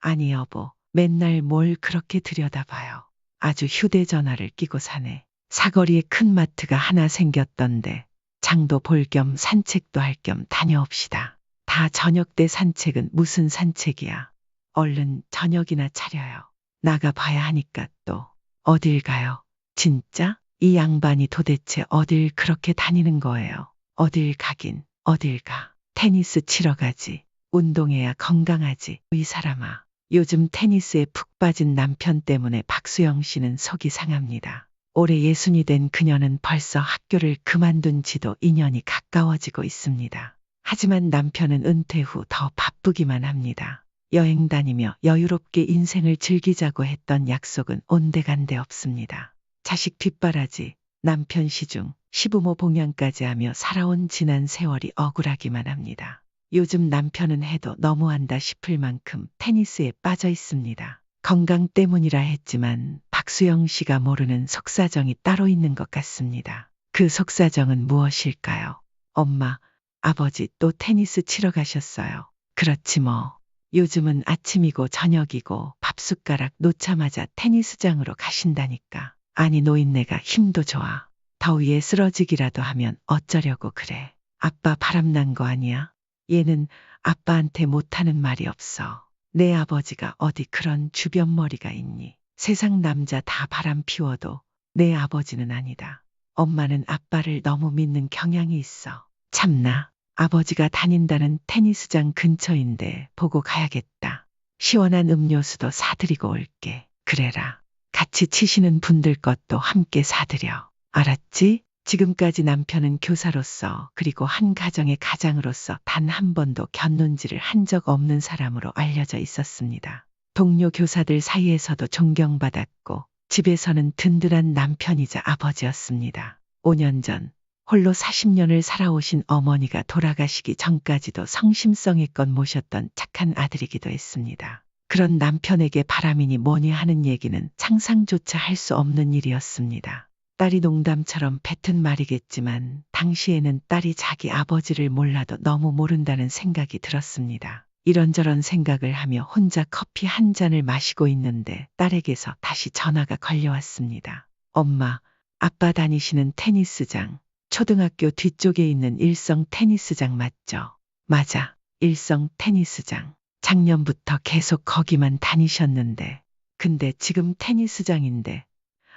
아니 여보, 맨날 뭘 그렇게 들여다봐요. 아주 휴대전화를 끼고 사네. 사거리에 큰 마트가 하나 생겼던데 장도 볼 겸 산책도 할 겸 다녀옵시다. 다 저녁 때 산책은 무슨 산책이야. 얼른 저녁이나 차려요. 나가봐야 하니까 또. 어딜 가요? 진짜? 이 양반이 도대체 어딜 그렇게 다니는 거예요. 어딜 가긴 어딜 가. 테니스 치러 가지. 운동해야 건강하지. 이 사람아. 요즘 테니스에 푹 빠진 남편 때문에 박수영 씨는 속이 상합니다. 올해 60이 된 그녀는 벌써 학교를 그만둔 지도 2년이 가까워지고 있습니다. 하지만 남편은 은퇴 후 더 바쁘기만 합니다. 여행 다니며 여유롭게 인생을 즐기자고 했던 약속은 온데간데 없습니다. 자식 뒷바라지, 남편 시중, 시부모 봉양까지 하며 살아온 지난 세월이 억울하기만 합니다. 요즘 남편은 해도 너무한다 싶을 만큼 테니스에 빠져 있습니다. 건강 때문이라 했지만 박수영 씨가 모르는 속사정이 따로 있는 것 같습니다. 그 속사정은 무엇일까요? 엄마, 아버지 또 테니스 치러 가셨어요. 그렇지 뭐. 요즘은 아침이고 저녁이고 밥숟가락 놓자마자 테니스장으로 가신다니까. 아니 노인네가 힘도 좋아. 더위에 쓰러지기라도 하면 어쩌려고 그래. 아빠 바람난 거 아니야? 얘는 아빠한테 못하는 말이 없어. 내 아버지가 어디 그런 주변머리가 있니? 세상 남자 다 바람 피워도 내 아버지는 아니다. 엄마는 아빠를 너무 믿는 경향이 있어. 참나, 아버지가 다닌다는 테니스장 근처인데 보고 가야겠다. 시원한 음료수도 사드리고 올게. 그래라. 같이 치시는 분들 것도 함께 사드려. 알았지? 지금까지 남편은 교사로서 그리고 한 가정의 가장으로서 단 한 번도 곁눈질을 한 적 없는 사람으로 알려져 있었습니다. 동료 교사들 사이에서도 존경받았고 집에서는 든든한 남편이자 아버지였습니다. 5년 전 홀로 40년을 살아오신 어머니가 돌아가시기 전까지도 성심성의껏 모셨던 착한 아들이기도 했습니다. 그런 남편에게 바람이니 뭐니 하는 얘기는 상상조차 할 수 없는 일이었습니다. 딸이 농담처럼 뱉은 말이겠지만 당시에는 딸이 자기 아버지를 몰라도 너무 모른다는 생각이 들었습니다. 이런저런 생각을 하며 혼자 커피 한 잔을 마시고 있는데 딸에게서 다시 전화가 걸려왔습니다. 엄마, 아빠 다니시는 테니스장, 초등학교 뒤쪽에 있는 일성 테니스장 맞죠? 맞아, 일성 테니스장. 작년부터 계속 거기만 다니셨는데 근데 지금 테니스장인데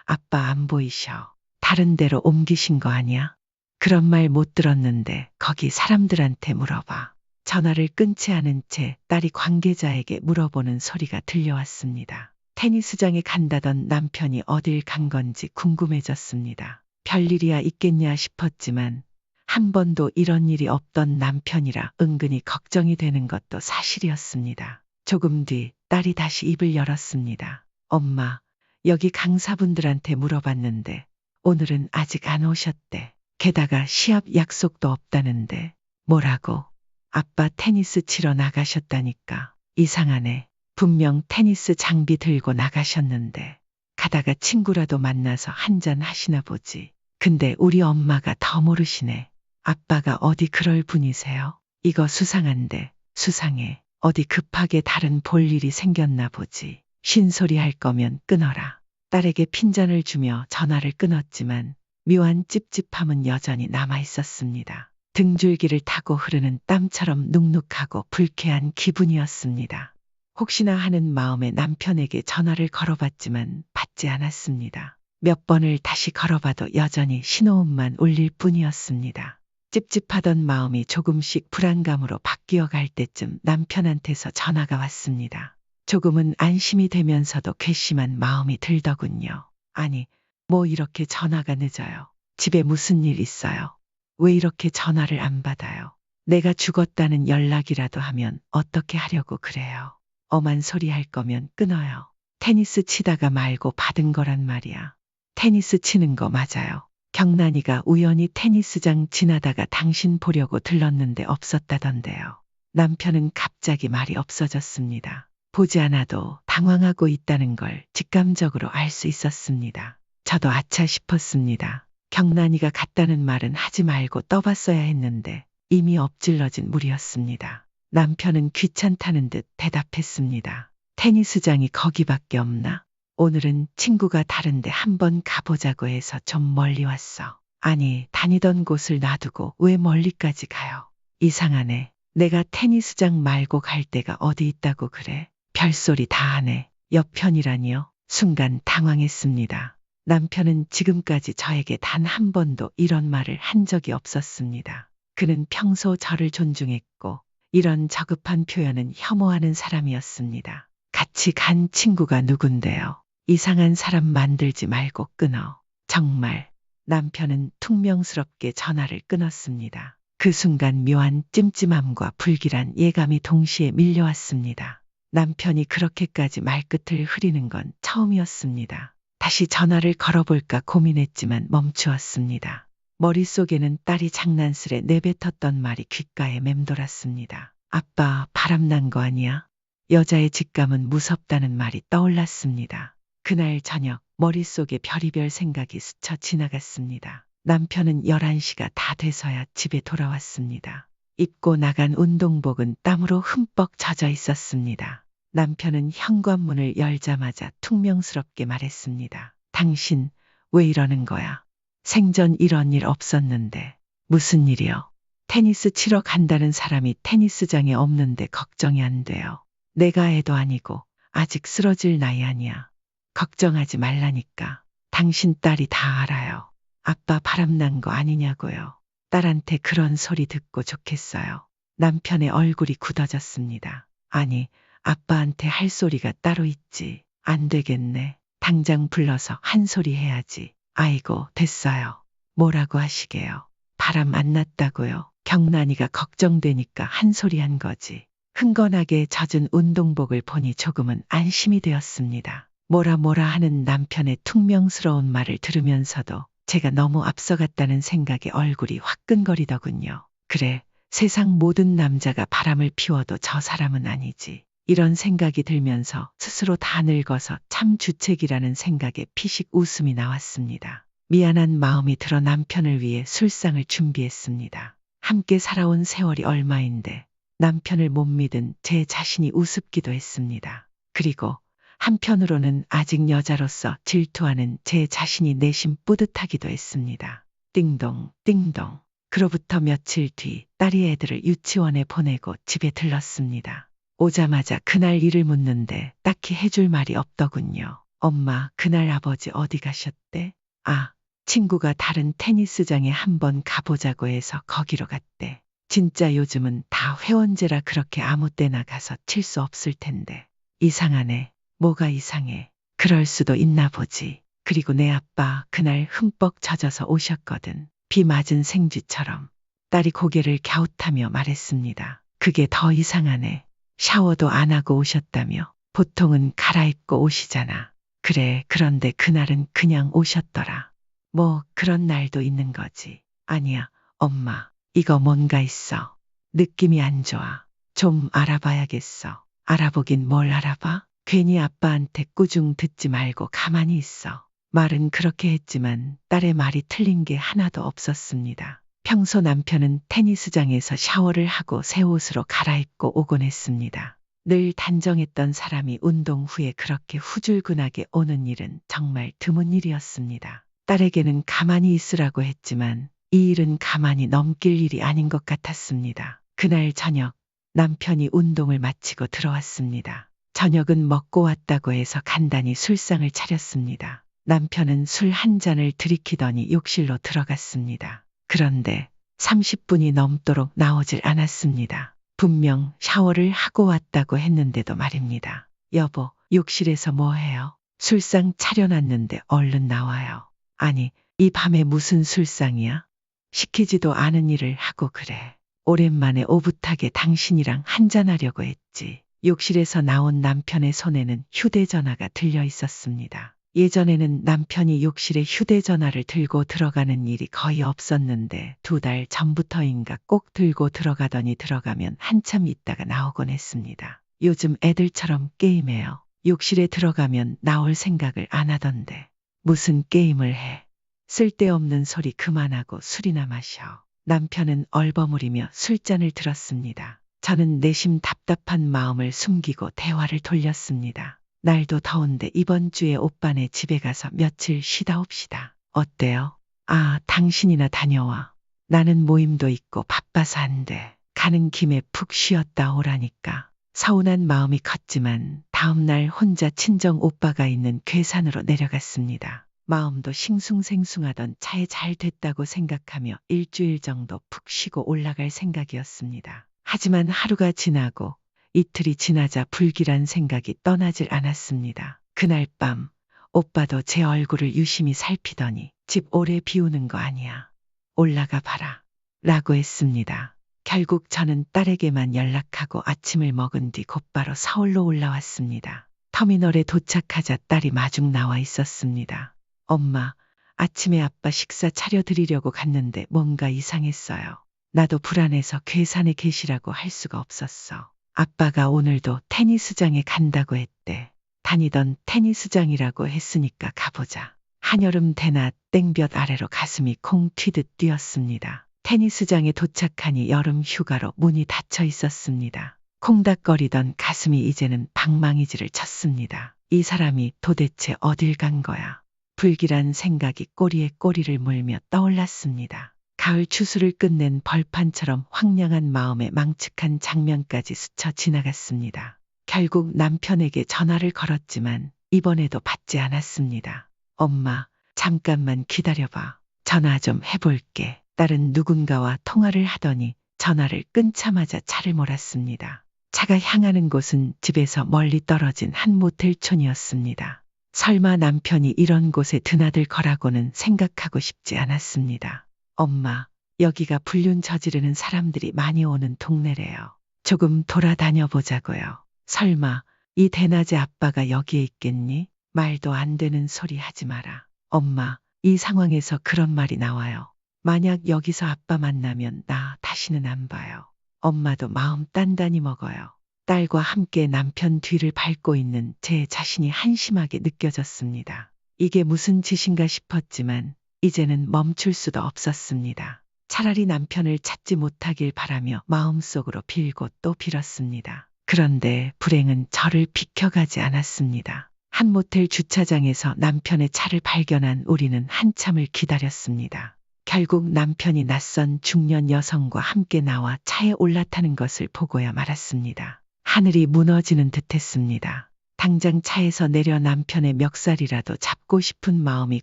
아빠 안 보이셔. 다른 데로 옮기신 거 아니야? 그런 말 못 들었는데 거기 사람들한테 물어봐. 전화를 끊지 않은 채 딸이 관계자에게 물어보는 소리가 들려왔습니다. 테니스장에 간다던 남편이 어딜 간 건지 궁금해졌습니다. 별일이야 있겠냐 싶었지만 한 번도 이런 일이 없던 남편이라 은근히 걱정이 되는 것도 사실이었습니다. 조금 뒤 딸이 다시 입을 열었습니다. 엄마, 여기 강사분들한테 물어봤는데 오늘은 아직 안 오셨대. 게다가 시합 약속도 없다는데. 뭐라고? 아빠 테니스 치러 나가셨다니까. 이상하네. 분명 테니스 장비 들고 나가셨는데. 가다가 친구라도 만나서 한잔 하시나 보지. 근데 우리 엄마가 더 모르시네. 아빠가 어디 그럴 분이세요? 이거 수상한데. 수상해. 어디 급하게 다른 볼 일이 생겼나 보지. 쉰소리 할 거면 끊어라. 딸에게 핀잔을 주며 전화를 끊었지만 묘한 찝찝함은 여전히 남아 있었습니다. 등줄기를 타고 흐르는 땀처럼 눅눅하고 불쾌한 기분이었습니다. 혹시나 하는 마음에 남편에게 전화를 걸어봤지만 받지 않았습니다. 몇 번을 다시 걸어봐도 여전히 신호음만 울릴 뿐이었습니다. 찝찝하던 마음이 조금씩 불안감으로 바뀌어 갈 때쯤 남편한테서 전화가 왔습니다. 조금은 안심이 되면서도 괘씸한 마음이 들더군요. 아니, 뭐 이렇게 전화가 늦어요. 집에 무슨 일 있어요? 왜 이렇게 전화를 안 받아요? 내가 죽었다는 연락이라도 하면 어떻게 하려고 그래요? 엄한 소리 할 거면 끊어요. 테니스 치다가 말고 받은 거란 말이야. 테니스 치는 거 맞아요. 경란이가 우연히 테니스장 지나다가 당신 보려고 들렀는데 없었다던데요. 남편은 갑자기 말이 없어졌습니다. 보지 않아도 당황하고 있다는 걸 직감적으로 알 수 있었습니다. 저도 아차 싶었습니다. 경란이가 갔다는 말은 하지 말고 떠봤어야 했는데 이미 엎질러진 물이었습니다. 남편은 귀찮다는 듯 대답했습니다. 테니스장이 거기밖에 없나? 오늘은 친구가 다른데 한번 가보자고 해서 좀 멀리 왔어. 아니, 다니던 곳을 놔두고 왜 멀리까지 가요? 이상하네. 내가 테니스장 말고 갈 데가 어디 있다고 그래? 별소리 다 하네. 옆편이라니요? 순간 당황했습니다. 남편은 지금까지 저에게 단 한 번도 이런 말을 한 적이 없었습니다. 그는 평소 저를 존중했고 이런 저급한 표현은 혐오하는 사람이었습니다. 같이 간 친구가 누군데요? 이상한 사람 만들지 말고 끊어. 정말. 남편은 퉁명스럽게 전화를 끊었습니다. 그 순간 묘한 찜찜함과 불길한 예감이 동시에 밀려왔습니다. 남편이 그렇게까지 말끝을 흐리는 건 처음이었습니다. 다시 전화를 걸어볼까 고민했지만 멈추었습니다. 머릿속에는 딸이 장난스레 내뱉었던 말이 귓가에 맴돌았습니다. 아빠, 바람난 거 아니야? 여자의 직감은 무섭다는 말이 떠올랐습니다. 그날 저녁 머릿속에 별의별 생각이 스쳐 지나갔습니다. 남편은 11시가 다 돼서야 집에 돌아왔습니다. 입고 나간 운동복은 땀으로 흠뻑 젖어 있었습니다. 남편은 현관문을 열자마자 퉁명스럽게 말했습니다. 당신 왜 이러는 거야? 생전 이런 일 없었는데. 무슨 일이요? 테니스 치러 간다는 사람이 테니스장에 없는데 걱정이 안 돼요. 내가 애도 아니고 아직 쓰러질 나이 아니야. 걱정하지 말라니까. 당신 딸이 다 알아요. 아빠 바람난 거 아니냐고요. 딸한테 그런 소리 듣고 좋겠어요. 남편의 얼굴이 굳어졌습니다. 아니, 아빠한테 할 소리가 따로 있지. 안 되겠네. 당장 불러서 한 소리 해야지. 아이고, 됐어요. 뭐라고 하시게요? 바람 안 났다고요. 경란이가 걱정되니까 한 소리 한 거지. 흥건하게 젖은 운동복을 보니 조금은 안심이 되었습니다. 뭐라 하는 남편의 퉁명스러운 말을 들으면서도 제가 너무 앞서갔다는 생각에 얼굴이 화끈거리더군요. 그래, 세상 모든 남자가 바람을 피워도 저 사람은 아니지. 이런 생각이 들면서 스스로 다 늙어서 참 주책이라는 생각에 피식 웃음이 나왔습니다. 미안한 마음이 들어 남편을 위해 술상을 준비했습니다. 함께 살아온 세월이 얼마인데 남편을 못 믿은 제 자신이 우습기도 했습니다. 그리고 한편으로는 아직 여자로서 질투하는 제 자신이 내심 뿌듯하기도 했습니다. 띵동, 띵동. 그로부터 며칠 뒤 딸이 애들을 유치원에 보내고 집에 들렀습니다. 오자마자 그날 일을 묻는데 딱히 해줄 말이 없더군요. 엄마, 그날 아버지 어디 가셨대? 아, 친구가 다른 테니스장에 한번 가보자고 해서 거기로 갔대. 진짜 요즘은 다 회원제라 그렇게 아무 때나 가서 칠 수 없을 텐데. 이상하네. 뭐가 이상해. 그럴 수도 있나 보지. 그리고 내 아빠 그날 흠뻑 젖어서 오셨거든. 비 맞은 생쥐처럼. 딸이 고개를 갸웃하며 말했습니다. 그게 더 이상하네. 샤워도 안 하고 오셨다며. 보통은 갈아입고 오시잖아. 그래, 그런데 그날은 그냥 오셨더라. 뭐 그런 날도 있는 거지. 아니야, 엄마. 이거 뭔가 있어. 느낌이 안 좋아. 좀 알아봐야겠어. 알아보긴 뭘 알아봐? 괜히 아빠한테 꾸중 듣지 말고 가만히 있어. 말은 그렇게 했지만 딸의 말이 틀린 게 하나도 없었습니다. 평소 남편은 테니스장에서 샤워를 하고 새 옷으로 갈아입고 오곤 했습니다. 늘 단정했던 사람이 운동 후에 그렇게 후줄근하게 오는 일은 정말 드문 일이었습니다. 딸에게는 가만히 있으라고 했지만 이 일은 가만히 넘길 일이 아닌 것 같았습니다. 그날 저녁 남편이 운동을 마치고 들어왔습니다. 저녁은 먹고 왔다고 해서 간단히 술상을 차렸습니다. 남편은 술 한 잔을 들이키더니 욕실로 들어갔습니다. 그런데 30분이 넘도록 나오질 않았습니다. 분명 샤워를 하고 왔다고 했는데도 말입니다. 여보, 욕실에서 뭐 해요? 술상 차려놨는데 얼른 나와요. 아니, 이 밤에 무슨 술상이야? 시키지도 않은 일을 하고 그래. 오랜만에 오붓하게 당신이랑 한잔하려고 했지. 욕실에서 나온 남편의 손에는 휴대전화가 들려 있었습니다. 예전에는 남편이 욕실에 휴대전화를 들고 들어가는 일이 거의 없었는데 2달 전부터인가 꼭 들고 들어가더니 들어가면 한참 있다가 나오곤 했습니다. 요즘 애들처럼 게임해요. 욕실에 들어가면 나올 생각을 안 하던데. 무슨 게임을 해? 쓸데없는 소리 그만하고 술이나 마셔. 남편은 얼버무리며 술잔을 들었습니다. 저는 내심 답답한 마음을 숨기고 대화를 돌렸습니다. 날도 더운데 이번 주에 오빠네 집에 가서 며칠 쉬다 옵시다. 어때요? 아, 당신이나 다녀와. 나는 모임도 있고 바빠서 안 돼. 가는 김에 푹 쉬었다 오라니까. 서운한 마음이 컸지만 다음 날 혼자 친정 오빠가 있는 괴산으로 내려갔습니다. 마음도 싱숭생숭하던 차에 잘 됐다고 생각하며 일주일 정도 푹 쉬고 올라갈 생각이었습니다. 하지만 하루가 지나고 이틀이 지나자 불길한 생각이 떠나질 않았습니다. 그날 밤 오빠도 제 얼굴을 유심히 살피더니 집 오래 비우는 거 아니야. 올라가 봐라. 라고 했습니다. 결국 저는 딸에게만 연락하고 아침을 먹은 뒤 곧바로 서울로 올라왔습니다. 터미널에 도착하자 딸이 마중 나와 있었습니다. 엄마, 아침에 아빠 식사 차려드리려고 갔는데 뭔가 이상했어요. 나도 불안해서 괴산에 계시라고 할 수가 없었어. 아빠가 오늘도 테니스장에 간다고 했대. 다니던 테니스장이라고 했으니까 가보자. 한여름 대낮 땡볕 아래로 가슴이 콩 튀듯 뛰었습니다. 테니스장에 도착하니 여름 휴가로 문이 닫혀 있었습니다. 콩닥거리던 가슴이 이제는 방망이질을 쳤습니다. 이 사람이 도대체 어딜 간 거야? 불길한 생각이 꼬리에 꼬리를 물며 떠올랐습니다. 가을 추수를 끝낸 벌판처럼 황량한 마음에 망측한 장면까지 스쳐 지나갔습니다. 결국 남편에게 전화를 걸었지만 이번에도 받지 않았습니다. 엄마, 잠깐만 기다려봐. 전화 좀 해볼게. 딸은 누군가와 통화를 하더니 전화를 끊자마자 차를 몰았습니다. 차가 향하는 곳은 집에서 멀리 떨어진 한 모텔촌이었습니다. 설마 남편이 이런 곳에 드나들 거라고는 생각하고 싶지 않았습니다. 엄마, 여기가 불륜 저지르는 사람들이 많이 오는 동네래요. 조금 돌아다녀 보자고요. 설마 이 대낮에 아빠가 여기에 있겠니? 말도 안 되는 소리 하지 마라. 엄마, 이 상황에서 그런 말이 나와요. 만약 여기서 아빠 만나면 나 다시는 안 봐요. 엄마도 마음 단단히 먹어요. 딸과 함께 남편 뒤를 밟고 있는 제 자신이 한심하게 느껴졌습니다. 이게 무슨 짓인가 싶었지만 이제는 멈출 수도 없었습니다. 차라리 남편을 찾지 못하길 바라며 마음속으로 빌고 또 빌었습니다. 그런데 불행은 저를 비켜가지 않았습니다. 한 모텔 주차장에서 남편의 차를 발견한 우리는 한참을 기다렸습니다. 결국 남편이 낯선 중년 여성과 함께 나와 차에 올라타는 것을 보고야 말았습니다. 하늘이 무너지는 듯했습니다. 당장 차에서 내려 남편의 멱살이라도 잡고 싶은 마음이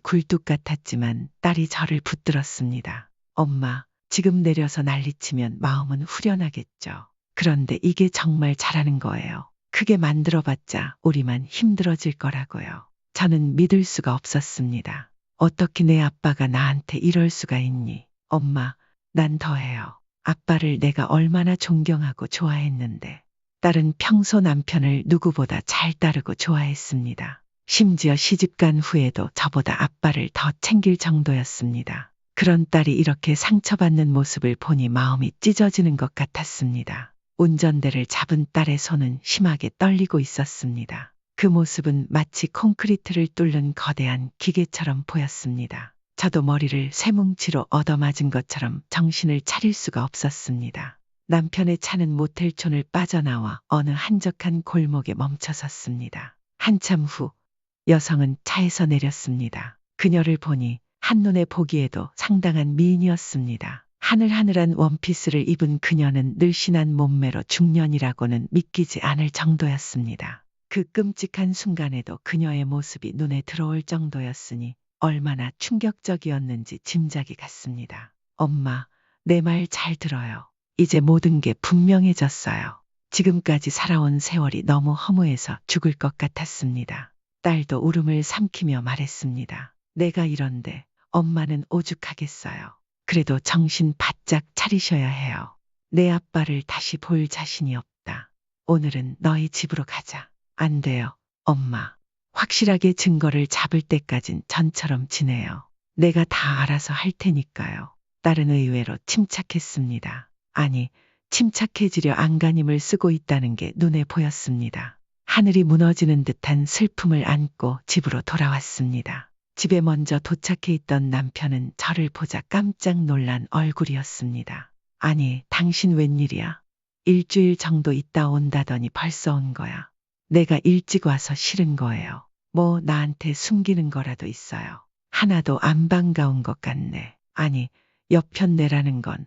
굴뚝 같았지만 딸이 저를 붙들었습니다. 엄마, 지금 내려서 난리치면 마음은 후련하겠죠. 그런데 이게 정말 잘하는 거예요. 크게 만들어봤자 우리만 힘들어질 거라고요. 저는 믿을 수가 없었습니다. 어떻게 내 아빠가 나한테 이럴 수가 있니? 엄마, 난 더해요. 아빠를 내가 얼마나 존경하고 좋아했는데. 딸은 평소 남편을 누구보다 잘 따르고 좋아했습니다. 심지어 시집간 후에도 저보다 아빠를 더 챙길 정도였습니다. 그런 딸이 이렇게 상처받는 모습을 보니 마음이 찢어지는 것 같았습니다. 운전대를 잡은 딸의 손은 심하게 떨리고 있었습니다. 그 모습은 마치 콘크리트를 뚫는 거대한 기계처럼 보였습니다. 저도 머리를 쇠뭉치로 얻어맞은 것처럼 정신을 차릴 수가 없었습니다. 남편의 차는 모텔촌을 빠져나와 어느 한적한 골목에 멈춰섰습니다. 한참 후 여성은 차에서 내렸습니다. 그녀를 보니 한눈에 보기에도 상당한 미인이었습니다. 하늘하늘한 원피스를 입은 그녀는 늘씬한 몸매로 중년이라고는 믿기지 않을 정도였습니다. 그 끔찍한 순간에도 그녀의 모습이 눈에 들어올 정도였으니 얼마나 충격적이었는지 짐작이 갔습니다. 엄마, 내 말 잘 들어요. 이제 모든 게 분명해졌어요. 지금까지 살아온 세월이 너무 허무해서 죽을 것 같았습니다. 딸도 울음을 삼키며 말했습니다. 내가 이런데 엄마는 오죽하겠어요. 그래도 정신 바짝 차리셔야 해요. 내 아빠를 다시 볼 자신이 없다. 오늘은 너희 집으로 가자. 안 돼요, 엄마. 확실하게 증거를 잡을 때까진 전처럼 지내요. 내가 다 알아서 할 테니까요. 딸은 의외로 침착했습니다. 아니, 침착해지려 안간힘을 쓰고 있다는 게 눈에 보였습니다. 하늘이 무너지는 듯한 슬픔을 안고 집으로 돌아왔습니다. 집에 먼저 도착해 있던 남편은 저를 보자 깜짝 놀란 얼굴이었습니다. 아니, 당신 웬일이야? 일주일 정도 있다 온다더니 벌써 온 거야. 내가 일찍 와서 싫은 거예요. 뭐 나한테 숨기는 거라도 있어요. 하나도 안 반가운 것 같네. 아니, 여편네라는 건,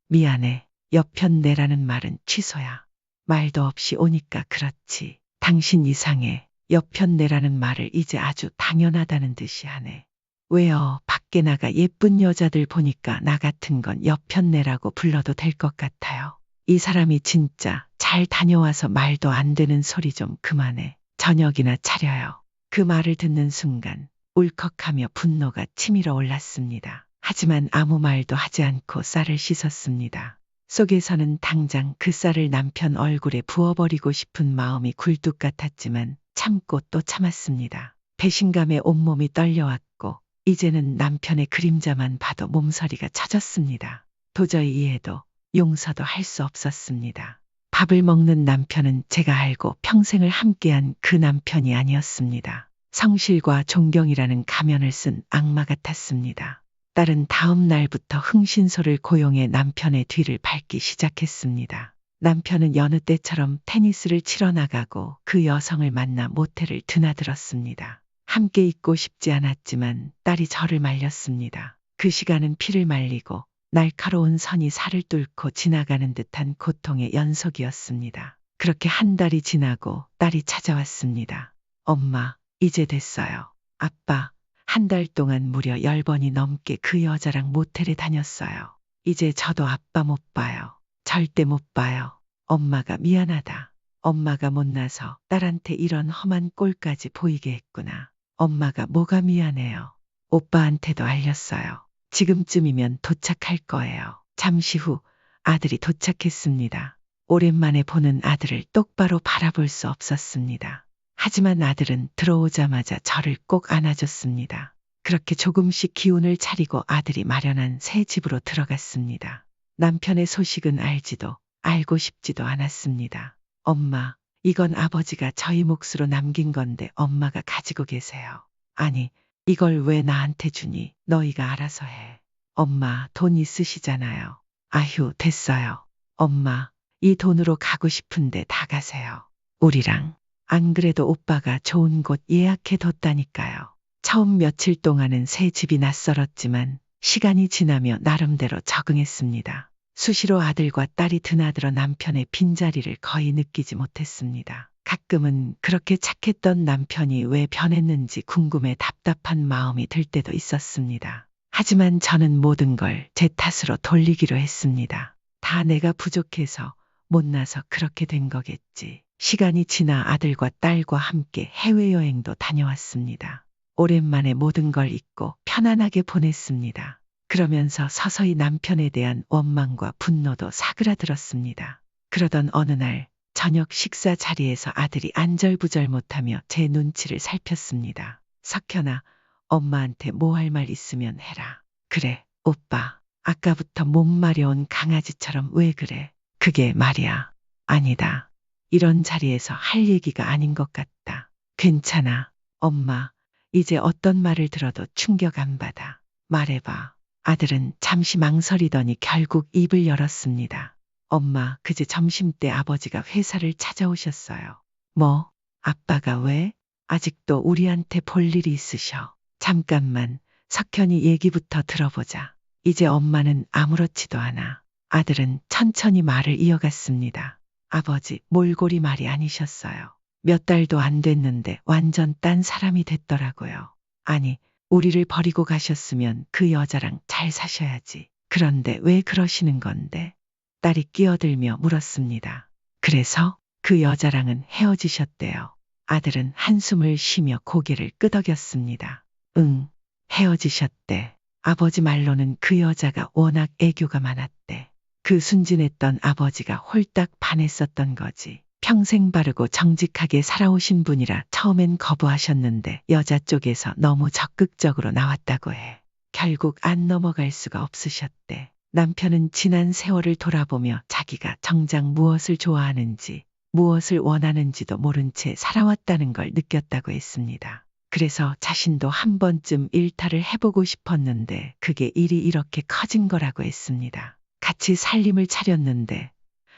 미안해. 여편네라는 말은 취소야. 말도 없이 오니까 그렇지. 당신 이상해. 여편네라는 말을 이제 아주 당연하다는 듯이 하네. 왜요? 밖에 나가 예쁜 여자들 보니까 나 같은 건 여편네라고 불러도 될 것 같아요. 이 사람이 진짜 잘 다녀와서 말도 안 되는 소리 좀 그만해. 저녁이나 차려요. 그 말을 듣는 순간 울컥하며 분노가 치밀어 올랐습니다. 하지만 아무 말도 하지 않고 쌀을 씻었습니다. 속에서는 당장 그 쌀을 남편 얼굴에 부어버리고 싶은 마음이 굴뚝 같았지만 참고 또 참았습니다. 배신감에 온몸이 떨려왔고 이제는 남편의 그림자만 봐도 몸서리가 쳐졌습니다. 도저히 이해도 용서도 할 수 없었습니다. 밥을 먹는 남편은 제가 알고 평생을 함께한 그 남편이 아니었습니다. 성실과 존경이라는 가면을 쓴 악마 같았습니다. 딸은 다음 날부터 흥신소를 고용해 남편의 뒤를 밟기 시작했습니다. 남편은 여느 때처럼 테니스를 치러 나가고 그 여성을 만나 모텔을 드나들었습니다. 함께 있고 싶지 않았지만 딸이 저를 말렸습니다. 그 시간은 피를 말리고 날카로운 선이 살을 뚫고 지나가는 듯한 고통의 연속이었습니다. 그렇게 한 달이 지나고 딸이 찾아왔습니다. 엄마, 이제 됐어요. 아빠, 한 달 동안 무려 10번이 넘게 그 여자랑 모텔에 다녔어요. 이제 저도 아빠 못 봐요. 절대 못 봐요. 엄마가 미안하다. 엄마가 못나서 딸한테 이런 험한 꼴까지 보이게 했구나. 엄마가 뭐가 미안해요. 오빠한테도 알렸어요. 지금쯤이면 도착할 거예요. 잠시 후 아들이 도착했습니다. 오랜만에 보는 아들을 똑바로 바라볼 수 없었습니다. 하지만 아들은 들어오자마자 저를 꼭 안아줬습니다. 그렇게 조금씩 기운을 차리고 아들이 마련한 새 집으로 들어갔습니다. 남편의 소식은 알고 싶지도 않았습니다. 엄마, 이건 아버지가 저희 몫으로 남긴 건데 엄마가 가지고 계세요. 아니, 이걸 왜 나한테 주니? 너희가 알아서 해. 엄마, 돈 있으시잖아요. 아휴, 됐어요. 엄마, 이 돈으로 가고 싶은데 다 가세요. 우리랑. 안 그래도 오빠가 좋은 곳 예약해 뒀다니까요. 처음 며칠 동안은 새 집이 낯설었지만 시간이 지나며 나름대로 적응했습니다. 수시로 아들과 딸이 드나들어 남편의 빈자리를 거의 느끼지 못했습니다. 가끔은 그렇게 착했던 남편이 왜 변했는지 궁금해 답답한 마음이 들 때도 있었습니다. 하지만 저는 모든 걸 제 탓으로 돌리기로 했습니다. 다 내가 부족해서 못나서 그렇게 된 거겠지. 시간이 지나 아들과 딸과 함께 해외여행도 다녀왔습니다. 오랜만에 모든 걸 잊고 편안하게 보냈습니다. 그러면서 서서히 남편에 대한 원망과 분노도 사그라들었습니다. 그러던 어느 날 저녁 식사 자리에서 아들이 안절부절 못하며 제 눈치를 살폈습니다. 석현아, 엄마한테 뭐 할 말 있으면 해라. 그래, 오빠. 아까부터 몸 마려운 강아지처럼 왜 그래? 그게 말이야. 아니다. 이런 자리에서 할 얘기가 아닌 것 같다. 괜찮아. 엄마, 이제 어떤 말을 들어도 충격 안 받아. 말해봐. 아들은 잠시 망설이더니 결국 입을 열었습니다. 엄마, 그제 점심때 아버지가 회사를 찾아오셨어요. 뭐? 아빠가 왜? 아직도 우리한테 볼 일이 있으셔. 잠깐만, 석현이 얘기부터 들어보자. 이제 엄마는 아무렇지도 않아. 아들은 천천히 말을 이어갔습니다. 아버지, 몰골이 말이 아니셨어요. 몇 달도 안 됐는데 완전 딴 사람이 됐더라고요. 아니, 우리를 버리고 가셨으면 그 여자랑 잘 사셔야지. 그런데 왜 그러시는 건데? 딸이 끼어들며 물었습니다. 그래서 그 여자랑은 헤어지셨대요. 아들은 한숨을 쉬며 고개를 끄덕였습니다. 응, 헤어지셨대. 아버지 말로는 그 여자가 워낙 애교가 많았대. 그 순진했던 아버지가 홀딱 반했었던 거지. 평생 바르고 정직하게 살아오신 분이라 처음엔 거부하셨는데 여자 쪽에서 너무 적극적으로 나왔다고 해. 결국 안 넘어갈 수가 없으셨대. 남편은 지난 세월을 돌아보며 자기가 정작 무엇을 좋아하는지, 무엇을 원하는지도 모른 채 살아왔다는 걸 느꼈다고 했습니다. 그래서 자신도 한 번쯤 일탈을 해보고 싶었는데 그게 일이 이렇게 커진 거라고 했습니다. 같이 살림을 차렸는데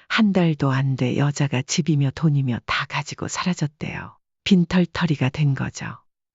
한 달도 안 돼 여자가 집이며 돈이며 다 가지고 사라졌대요. 빈털터리가 된 거죠.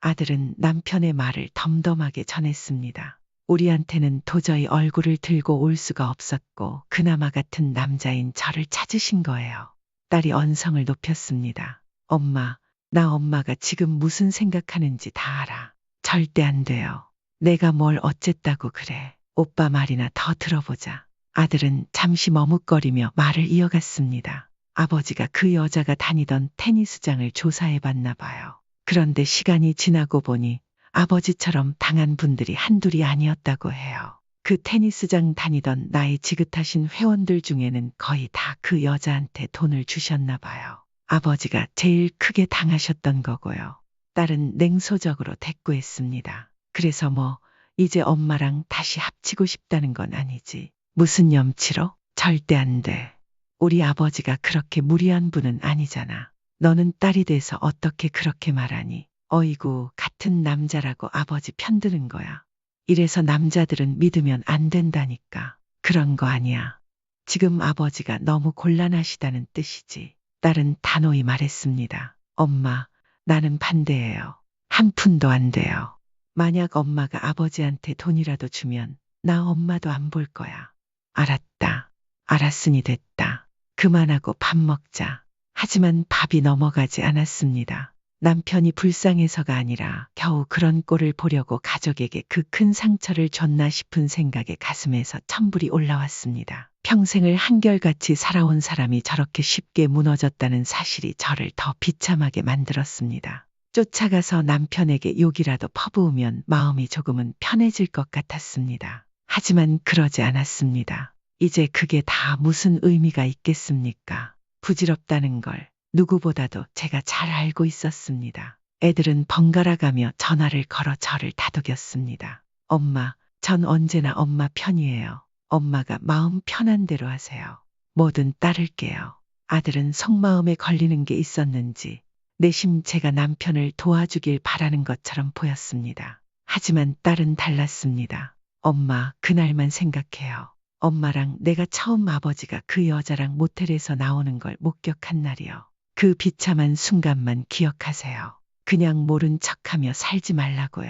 아들은 남편의 말을 덤덤하게 전했습니다. 우리한테는 도저히 얼굴을 들고 올 수가 없었고 그나마 같은 남자인 저를 찾으신 거예요. 딸이 언성을 높였습니다. 엄마, 나 엄마가 지금 무슨 생각하는지 다 알아. 절대 안 돼요. 내가 뭘 어쨌다고 그래. 오빠 말이나 더 들어보자. 아들은 잠시 머뭇거리며 말을 이어갔습니다. 아버지가 그 여자가 다니던 테니스장을 조사해 봤나 봐요. 그런데 시간이 지나고 보니 아버지처럼 당한 분들이 한둘이 아니었다고 해요. 그 테니스장 다니던 나이 지긋하신 회원들 중에는 거의 다 그 여자한테 돈을 주셨나 봐요. 아버지가 제일 크게 당하셨던 거고요. 딸은 냉소적으로 대꾸했습니다. 그래서 뭐 이제 엄마랑 다시 합치고 싶다는 건 아니지. 무슨 염치로? 절대 안 돼. 우리 아버지가 그렇게 무리한 분은 아니잖아. 너는 딸이 돼서 어떻게 그렇게 말하니? 어이구, 같은 남자라고 아버지 편드는 거야. 이래서 남자들은 믿으면 안 된다니까. 그런 거 아니야. 지금 아버지가 너무 곤란하시다는 뜻이지. 딸은 단호히 말했습니다. 엄마, 나는 반대예요. 한 푼도 안 돼요. 만약 엄마가 아버지한테 돈이라도 주면 나 엄마도 안 볼 거야. 알았다. 알았으니 됐다. 그만하고 밥 먹자. 하지만 밥이 넘어가지 않았습니다. 남편이 불쌍해서가 아니라 겨우 그런 꼴을 보려고 가족에게 그 큰 상처를 줬나 싶은 생각에 가슴에서 천불이 올라왔습니다. 평생을 한결같이 살아온 사람이 저렇게 쉽게 무너졌다는 사실이 저를 더 비참하게 만들었습니다. 쫓아가서 남편에게 욕이라도 퍼부으면 마음이 조금은 편해질 것 같았습니다. 하지만 그러지 않았습니다. 이제 그게 다 무슨 의미가 있겠습니까? 부질없다는 걸 누구보다도 제가 잘 알고 있었습니다. 애들은 번갈아가며 전화를 걸어 저를 다독였습니다. 엄마, 전 언제나 엄마 편이에요. 엄마가 마음 편한 대로 하세요. 뭐든 따를게요. 아들은 속마음에 걸리는 게 있었는지 내심 제가 남편을 도와주길 바라는 것처럼 보였습니다. 하지만 딸은 달랐습니다. 엄마, 그날만 생각해요. 엄마랑 내가 처음 아버지가 그 여자랑 모텔에서 나오는 걸 목격한 날이요. 그 비참한 순간만 기억하세요. 그냥 모른 척하며 살지 말라고요.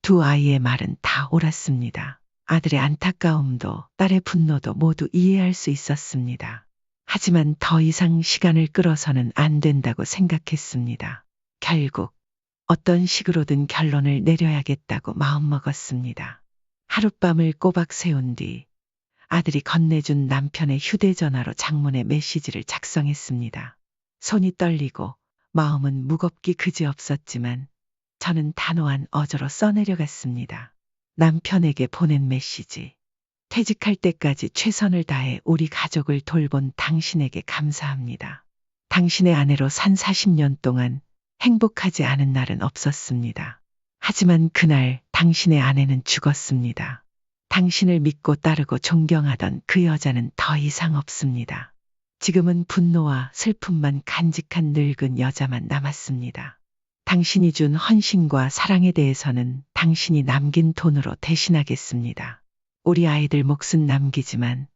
두 아이의 말은 다 옳았습니다. 아들의 안타까움도 딸의 분노도 모두 이해할 수 있었습니다. 하지만 더 이상 시간을 끌어서는 안 된다고 생각했습니다. 결국 어떤 식으로든 결론을 내려야겠다고 마음먹었습니다. 하룻밤을 꼬박 세운 뒤 아들이 건네준 남편의 휴대전화로 장문의 메시지를 작성했습니다. 손이 떨리고 마음은 무겁기 그지없었지만 저는 단호한 어조로 써내려갔습니다. 남편에게 보낸 메시지. 퇴직할 때까지 최선을 다해 우리 가족을 돌본 당신에게 감사합니다. 당신의 아내로 산 40년 동안 행복하지 않은 날은 없었습니다. 하지만 그날 당신의 아내는 죽었습니다. 당신을 믿고 따르고 존경하던 그 여자는 더 이상 없습니다. 지금은 분노와 슬픔만 간직한 늙은 여자만 남았습니다. 당신이 준 헌신과 사랑에 대해서는 당신이 남긴 돈으로 대신하겠습니다. 우리 아이들 몫은 남기지만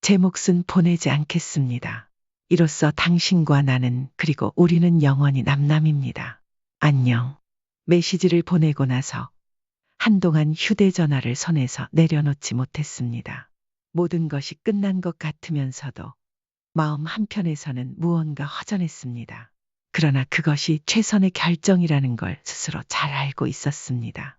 제 몫은 보내지 않겠습니다. 이로써 당신과 나는 그리고 우리는 영원히 남남입니다. 안녕. 메시지를 보내고 나서 한동안 휴대전화를 손에서 내려놓지 못했습니다. 모든 것이 끝난 것 같으면서도 마음 한편에서는 무언가 허전했습니다. 그러나 그것이 최선의 결정이라는 걸 스스로 잘 알고 있었습니다.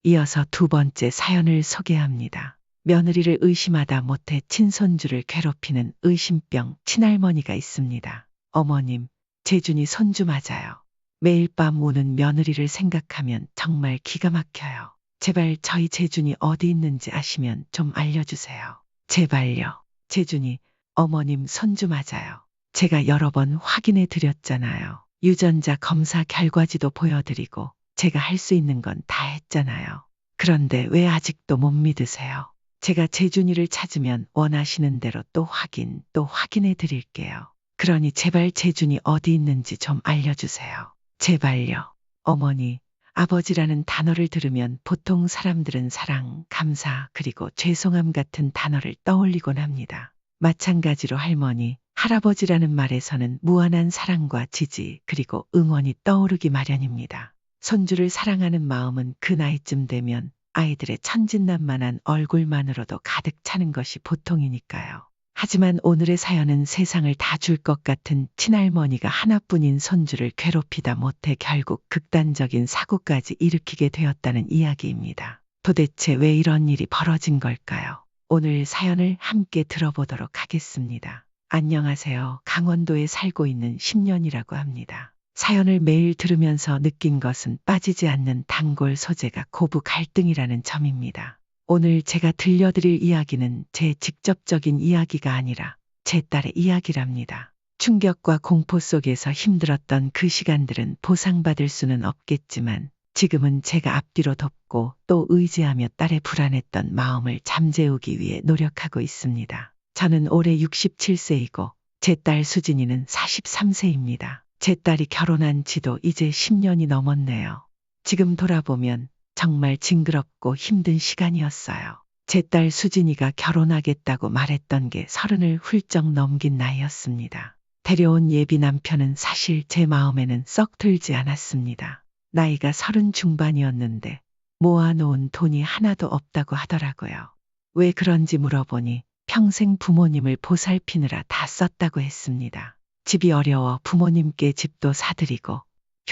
이어서 두 번째 사연을 소개합니다. 며느리를 의심하다 못해 친손주를 괴롭히는 의심병 친할머니가 있습니다. 어머님, 재준이 손주 맞아요. 매일 밤 우는 며느리를 생각하면 정말 기가 막혀요. 제발 저희 재준이 어디 있는지 아시면 좀 알려주세요. 제발요. 재준이, 어머님 손주 맞아요. 제가 여러 번 확인해 드렸잖아요. 유전자 검사 결과지도 보여드리고 제가 할 수 있는 건 다 했잖아요. 그런데 왜 아직도 못 믿으세요? 제가 재준이를 찾으면 원하시는 대로 또 확인해 드릴게요. 그러니 제발 재준이 어디 있는지 좀 알려주세요. 제발요. 어머니, 아버지라는 단어를 들으면 보통 사람들은 사랑, 감사, 그리고 죄송함 같은 단어를 떠올리곤 합니다. 마찬가지로 할머니, 할아버지라는 말에서는 무한한 사랑과 지지 그리고 응원이 떠오르기 마련입니다. 손주를 사랑하는 마음은 그 나이쯤 되면 아이들의 천진난만한 얼굴만으로도 가득 차는 것이 보통이니까요. 하지만 오늘의 사연은 세상을 다 줄 것 같은 친할머니가 하나뿐인 손주를 괴롭히다 못해 결국 극단적인 사고까지 일으키게 되었다는 이야기입니다. 도대체 왜 이런 일이 벌어진 걸까요? 오늘 사연을 함께 들어보도록 하겠습니다. 안녕하세요. 강원도에 살고 있는 10년이라고 합니다. 사연을 매일 들으면서 느낀 것은 빠지지 않는 단골 소재가 고부 갈등이라는 점입니다. 오늘 제가 들려드릴 이야기는 제 직접적인 이야기가 아니라 제 딸의 이야기랍니다. 충격과 공포 속에서 힘들었던 그 시간들은 보상받을 수는 없겠지만 지금은 제가 앞뒤로 돕고 또 의지하며 딸의 불안했던 마음을 잠재우기 위해 노력하고 있습니다. 저는 올해 67세이고 제 딸 수진이는 43세입니다. 제 딸이 결혼한 지도 이제 10년이 넘었네요. 지금 돌아보면 정말 징그럽고 힘든 시간이었어요. 제 딸 수진이가 결혼하겠다고 말했던 게 30을 훌쩍 넘긴 나이였습니다. 데려온 예비 남편은 사실 제 마음에는 썩 들지 않았습니다. 나이가 30 중반이었는데 모아놓은 돈이 하나도 없다고 하더라고요. 왜 그런지 물어보니 평생 부모님을 보살피느라 다 썼다고 했습니다. 집이 어려워 부모님께 집도 사드리고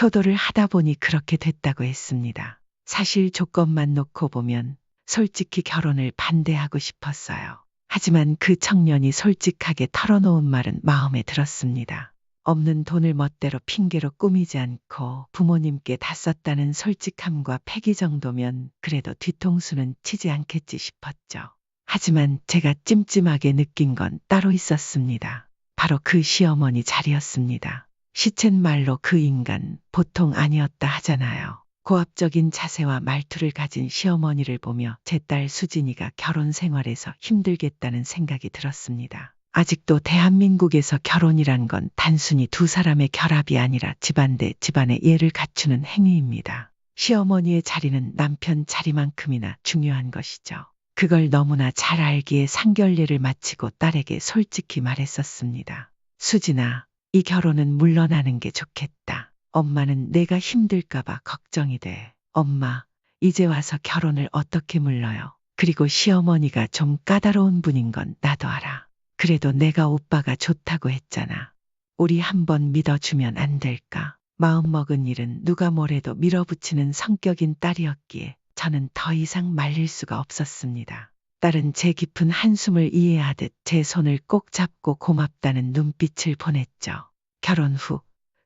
효도를 하다 보니 그렇게 됐다고 했습니다. 사실 조건만 놓고 보면 솔직히 결혼을 반대하고 싶었어요. 하지만 그 청년이 솔직하게 털어놓은 말은 마음에 들었습니다. 없는 돈을 멋대로 핑계로 꾸미지 않고 부모님께 다 썼다는 솔직함과 패기 정도면 그래도 뒤통수는 치지 않겠지 싶었죠. 하지만 제가 찜찜하게 느낀 건 따로 있었습니다. 바로 그 시어머니 자리였습니다. 시쳇말로 그 인간 보통 아니었다 하잖아요. 고압적인 자세와 말투를 가진 시어머니를 보며 제 딸 수진이가 결혼 생활에서 힘들겠다는 생각이 들었습니다. 아직도 대한민국에서 결혼이란 건 단순히 두 사람의 결합이 아니라 집안 대 집안의 예를 갖추는 행위입니다. 시어머니의 자리는 남편 자리만큼이나 중요한 것이죠. 그걸 너무나 잘 알기에 상견례를 마치고 딸에게 솔직히 말했었습니다. 수진아, 이 결혼은 물러나는 게 좋겠다. 엄마는 내가 힘들까봐 걱정이 돼. 엄마, 이제 와서 결혼을 어떻게 물러요? 그리고 시어머니가 좀 까다로운 분인 건 나도 알아. 그래도 내가 오빠가 좋다고 했잖아. 우리 한번 믿어주면 안 될까? 마음먹은 일은 누가 뭐래도 밀어붙이는 성격인 딸이었기에 저는 더 이상 말릴 수가 없었습니다. 딸은 제 깊은 한숨을 이해하듯 제 손을 꼭 잡고 고맙다는 눈빛을 보냈죠. 결혼 후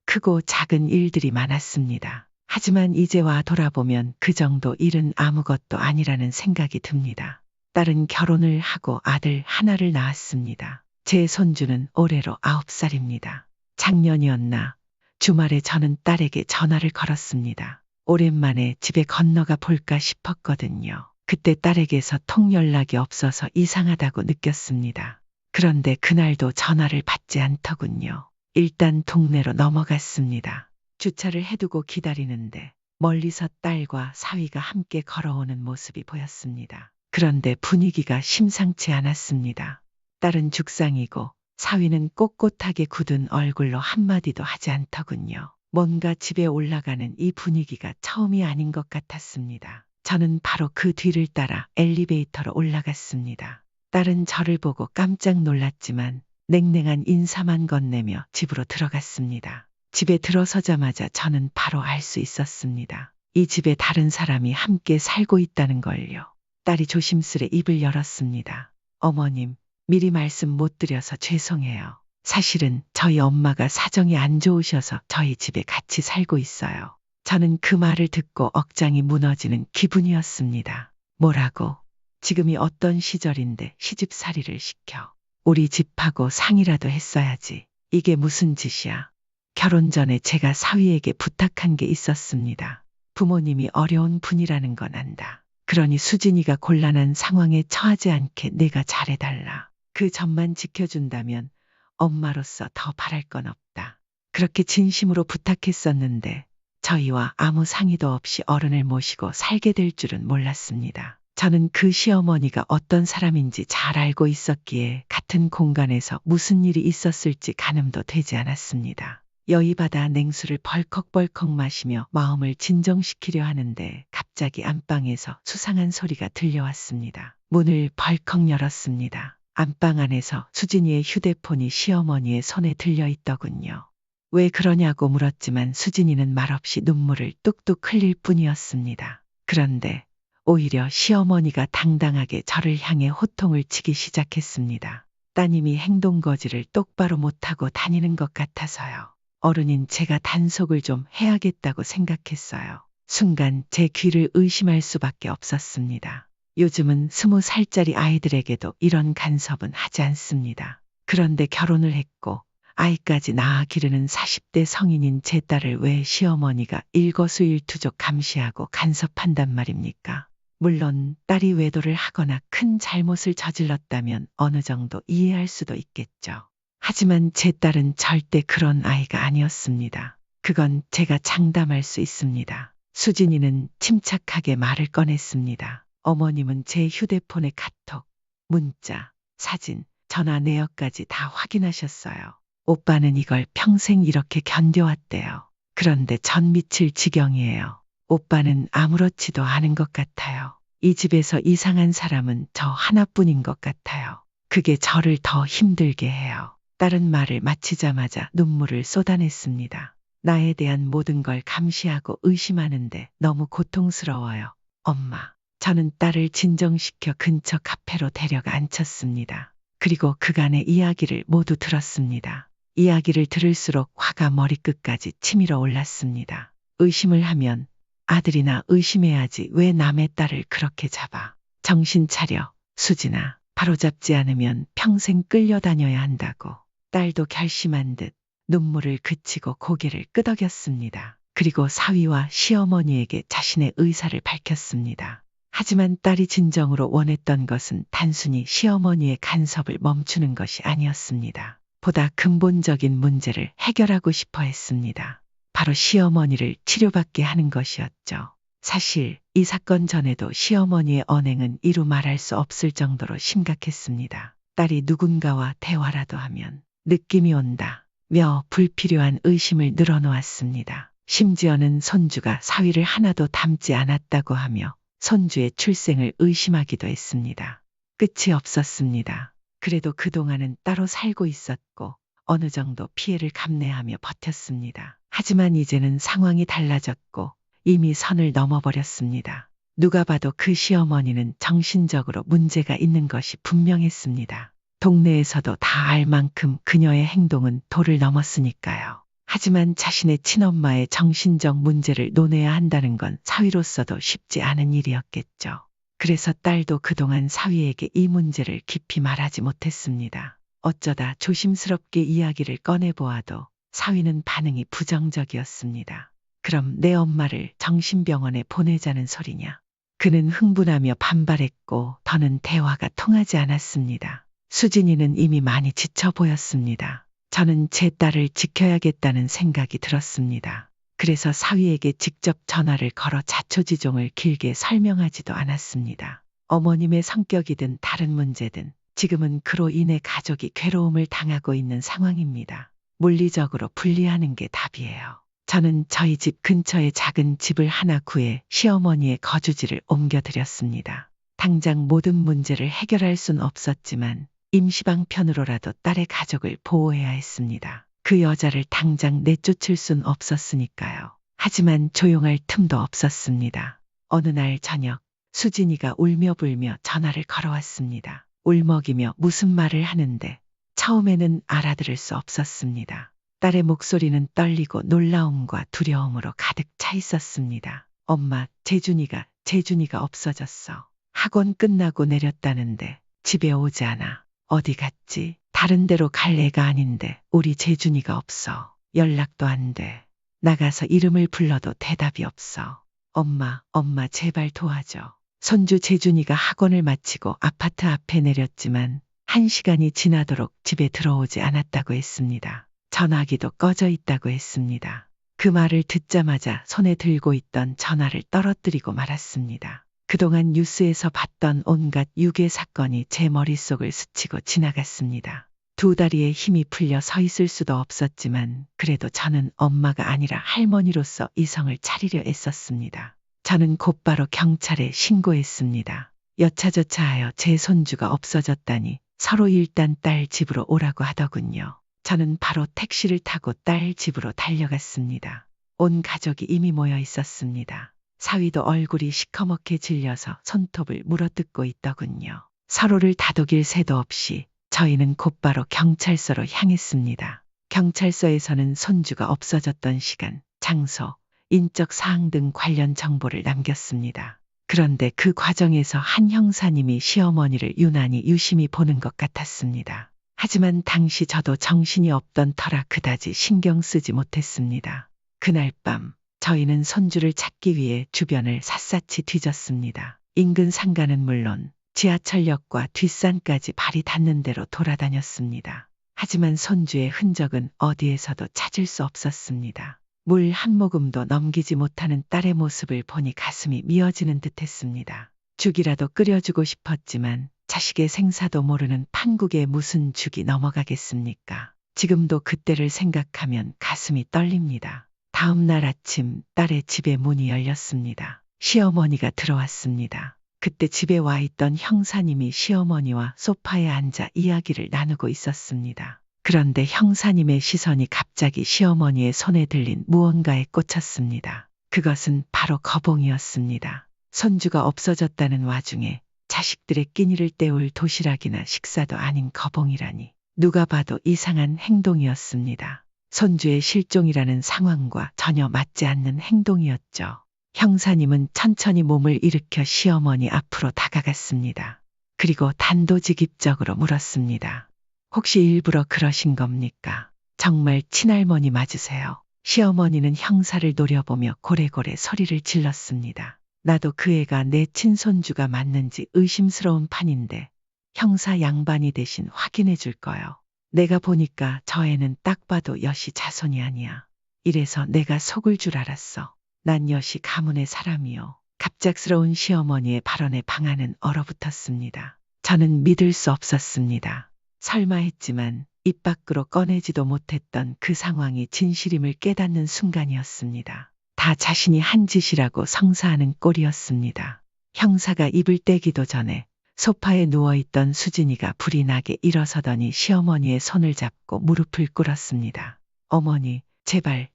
크고 작은 일들이 많았습니다. 하지만 이제 와 돌아보면 그 정도 일은 아무것도 아니라는 생각이 듭니다. 딸은 결혼을 하고 아들 하나를 낳았습니다. 제 손주는 올해로 9살입니다. 작년이었나 주말에 저는 딸에게 전화를 걸었습니다. 오랜만에 집에 건너가 볼까 싶었거든요. 그때 딸에게서 통연락이 없어서 이상하다고 느꼈습니다. 그런데 그날도 전화를 받지 않더군요. 일단 동네로 넘어갔습니다. 주차를 해두고 기다리는데 멀리서 딸과 사위가 함께 걸어오는 모습이 보였습니다. 그런데 분위기가 심상치 않았습니다. 딸은 죽상이고 사위는 꼿꼿하게 굳은 얼굴로 한마디도 하지 않더군요. 뭔가 집에 올라가는 이 분위기가 처음이 아닌 것 같았습니다. 저는 바로 그 뒤를 따라 엘리베이터로 올라갔습니다. 딸은 저를 보고 깜짝 놀랐지만 냉랭한 인사만 건네며 집으로 들어갔습니다. 집에 들어서자마자 저는 바로 알 수 있었습니다. 이 집에 다른 사람이 함께 살고 있다는 걸요. 딸이 조심스레 입을 열었습니다. 어머님, 미리 말씀 못 드려서 죄송해요. 사실은 저희 엄마가 사정이 안 좋으셔서 저희 집에 같이 살고 있어요. 저는 그 말을 듣고 억장이 무너지는 기분이었습니다. 뭐라고? 지금이 어떤 시절인데 시집살이를 시켜. 우리 집하고 상의라도 했어야지. 이게 무슨 짓이야. 결혼 전에 제가 사위에게 부탁한 게 있었습니다. 부모님이 어려운 분이라는 건 안다. 그러니 수진이가 곤란한 상황에 처하지 않게 내가 잘해달라. 그 점만 지켜준다면 엄마로서 더 바랄 건 없다. 그렇게 진심으로 부탁했었는데 저희와 아무 상의도 없이 어른을 모시고 살게 될 줄은 몰랐습니다. 저는 그 시어머니가 어떤 사람인지 잘 알고 있었기에 같은 공간에서 무슨 일이 있었을지 가늠도 되지 않았습니다. 여의바다 냉수를 벌컥벌컥 마시며 마음을 진정시키려 하는데 갑자기 안방에서 수상한 소리가 들려왔습니다. 문을 벌컥 열었습니다. 안방 안에서 수진이의 휴대폰이 시어머니의 손에 들려 있더군요. 왜 그러냐고 물었지만 수진이는 말없이 눈물을 뚝뚝 흘릴 뿐이었습니다. 그런데 오히려 시어머니가 당당하게 저를 향해 호통을 치기 시작했습니다. 따님이 행동거지를 똑바로 못하고 다니는 것 같아서요. 어른인 제가 단속을 좀 해야겠다고 생각했어요. 순간 제 귀를 의심할 수밖에 없었습니다. 요즘은 20살짜리 아이들에게도 이런 간섭은 하지 않습니다. 그런데 결혼을 했고 아이까지 낳아 기르는 40대 성인인 제 딸을 왜 시어머니가 일거수일투족 감시하고 간섭한단 말입니까? 물론 딸이 외도를 하거나 큰 잘못을 저질렀다면 어느 정도 이해할 수도 있겠죠. 하지만 제 딸은 절대 그런 아이가 아니었습니다. 그건 제가 장담할 수 있습니다. 수진이는 침착하게 말을 꺼냈습니다. 어머님은 제 휴대폰의 카톡, 문자, 사진, 전화 내역까지 다 확인하셨어요. 오빠는 이걸 평생 이렇게 견뎌왔대요. 그런데 전 미칠 지경이에요. 오빠는 아무렇지도 않은 것 같아요. 이 집에서 이상한 사람은 저 하나뿐인 것 같아요. 그게 저를 더 힘들게 해요. 딸은 말을 마치자마자 눈물을 쏟아냈습니다. 나에 대한 모든 걸 감시하고 의심하는데 너무 고통스러워요. 엄마. 저는 딸을 진정시켜 근처 카페로 데려가 앉혔습니다. 그리고 그간의 이야기를 모두 들었습니다. 이야기를 들을수록 화가 머리끝까지 치밀어 올랐습니다. 의심을 하면 아들이나 의심해야지 왜 남의 딸을 그렇게 잡아. 정신 차려, 수진아. 바로잡지 않으면 평생 끌려다녀야 한다고. 딸도 결심한 듯 눈물을 그치고 고개를 끄덕였습니다. 그리고 사위와 시어머니에게 자신의 의사를 밝혔습니다. 하지만 딸이 진정으로 원했던 것은 단순히 시어머니의 간섭을 멈추는 것이 아니었습니다. 보다 근본적인 문제를 해결하고 싶어 했습니다. 바로 시어머니를 치료받게 하는 것이었죠. 사실 이 사건 전에도 시어머니의 언행은 이루 말할 수 없을 정도로 심각했습니다. 딸이 누군가와 대화라도 하면 느낌이 온다며 불필요한 의심을 늘어놓았습니다. 심지어는 손주가 사위를 하나도 닮지 않았다고 하며 손주의 출생을 의심하기도 했습니다. 끝이 없었습니다. 그래도 그동안은 따로 살고 있었고 어느 정도 피해를 감내하며 버텼습니다. 하지만 이제는 상황이 달라졌고 이미 선을 넘어버렸습니다. 누가 봐도 그 시어머니는 정신적으로 문제가 있는 것이 분명했습니다. 동네에서도 다 알 만큼 그녀의 행동은 도를 넘었으니까요. 하지만 자신의 친엄마의 정신적 문제를 논해야 한다는 건 사위로서도 쉽지 않은 일이었겠죠. 그래서 딸도 그동안 사위에게 이 문제를 깊이 말하지 못했습니다. 어쩌다 조심스럽게 이야기를 꺼내보아도 사위는 반응이 부정적이었습니다. 그럼 내 엄마를 정신병원에 보내자는 소리냐? 그는 흥분하며 반발했고 더는 대화가 통하지 않았습니다. 수진이는 이미 많이 지쳐 보였습니다. 저는 제 딸을 지켜야겠다는 생각이 들었습니다. 그래서 사위에게 직접 전화를 걸어 자초지종을 길게 설명하지도 않았습니다. 어머님의 성격이든 다른 문제든 지금은 그로 인해 가족이 괴로움을 당하고 있는 상황입니다. 물리적으로 분리하는 게 답이에요. 저는 저희 집 근처에 작은 집을 하나 구해 시어머니의 거주지를 옮겨드렸습니다. 당장 모든 문제를 해결할 순 없었지만 임시방편으로라도 딸의 가족을 보호해야 했습니다. 그 여자를 당장 내쫓을 순 없었으니까요. 하지만 조용할 틈도 없었습니다. 어느 날 저녁 수진이가 울며 불며 전화를 걸어왔습니다. 울먹이며 무슨 말을 하는데 처음에는 알아들을 수 없었습니다. 딸의 목소리는 떨리고 놀라움과 두려움으로 가득 차 있었습니다. 엄마, 재준이가 없어졌어. 학원 끝나고 내렸다는데 집에 오지 않아. 어디 갔지? 다른 데로 갈 애가 아닌데 우리 재준이가 없어. 연락도 안 돼. 나가서 이름을 불러도 대답이 없어. 엄마 제발 도와줘. 손주 재준이가 학원을 마치고 아파트 앞에 내렸지만 1시간이 지나도록 집에 들어오지 않았다고 했습니다. 전화기도 꺼져 있다고 했습니다. 그 말을 듣자마자 손에 들고 있던 전화를 떨어뜨리고 말았습니다. 그동안 뉴스에서 봤던 온갖 유괴 사건이 제 머릿속을 스치고 지나갔습니다. 두 다리에 힘이 풀려 서 있을 수도 없었지만 그래도 저는 엄마가 아니라 할머니로서 이성을 차리려 애썼습니다. 저는 곧바로 경찰에 신고했습니다. 여차저차하여 제 손주가 없어졌다니 서로 일단 딸 집으로 오라고 하더군요. 저는 바로 택시를 타고 딸 집으로 달려갔습니다. 온 가족이 이미 모여 있었습니다. 사위도 얼굴이 시커멓게 질려서 손톱을 물어뜯고 있더군요. 서로를 다독일 새도 없이 저희는 곧바로 경찰서로 향했습니다. 경찰서에서는 손주가 없어졌던 시간, 장소, 인적 사항 등 관련 정보를 남겼습니다. 그런데 그 과정에서 한 형사님이 시어머니를 유난히 유심히 보는 것 같았습니다. 하지만 당시 저도 정신이 없던 터라 그다지 신경 쓰지 못했습니다. 그날 밤 저희는 손주를 찾기 위해 주변을 샅샅이 뒤졌습니다. 인근 상가는 물론 지하철역과 뒷산까지 발이 닿는 대로 돌아다녔습니다. 하지만 손주의 흔적은 어디에서도 찾을 수 없었습니다. 물 한 모금도 넘기지 못하는 딸의 모습을 보니 가슴이 미어지는 듯했습니다. 죽이라도 끓여주고 싶었지만 자식의 생사도 모르는 판국에 무슨 죽이 넘어가겠습니까? 지금도 그때를 생각하면 가슴이 떨립니다. 다음 날 아침 딸의 집에 문이 열렸습니다. 시어머니가 들어왔습니다. 그때 집에 와 있던 형사님이 시어머니와 소파에 앉아 이야기를 나누고 있었습니다. 그런데 형사님의 시선이 갑자기 시어머니의 손에 들린 무언가에 꽂혔습니다. 그것은 바로 거봉이었습니다. 손주가 없어졌다는 와중에 자식들의 끼니를 때울 도시락이나 식사도 아닌 거봉이라니 누가 봐도 이상한 행동이었습니다. 손주의 실종이라는 상황과 전혀 맞지 않는 행동이었죠. 형사님은 천천히 몸을 일으켜 시어머니 앞으로 다가갔습니다. 그리고 단도직입적으로 물었습니다. 혹시 일부러 그러신 겁니까? 정말 친할머니 맞으세요? 시어머니는 형사를 노려보며 고래고래 소리를 질렀습니다. 나도 그 애가 내 친손주가 맞는지 의심스러운 판인데 형사 양반이 대신 확인해 줄 거요. 내가 보니까 저 애는 딱 봐도 여시 자손이 아니야. 이래서 내가 속을 줄 알았어. 난 여시 가문의 사람이요. 갑작스러운 시어머니의 발언에 방아는 얼어붙었습니다. 저는 믿을 수 없었습니다. 설마 했지만 입 밖으로 꺼내지도 못했던 그 상황이 진실임을 깨닫는 순간이었습니다. 다 자신이 한 짓이라고 성사하는 꼴이었습니다. 형사가 입을 떼기도 전에 소파에 누워있던 수진이가 불이 나게 일어서더니 시어머니의 손을 잡고 무릎을 꿇었습니다. 어머니, 제발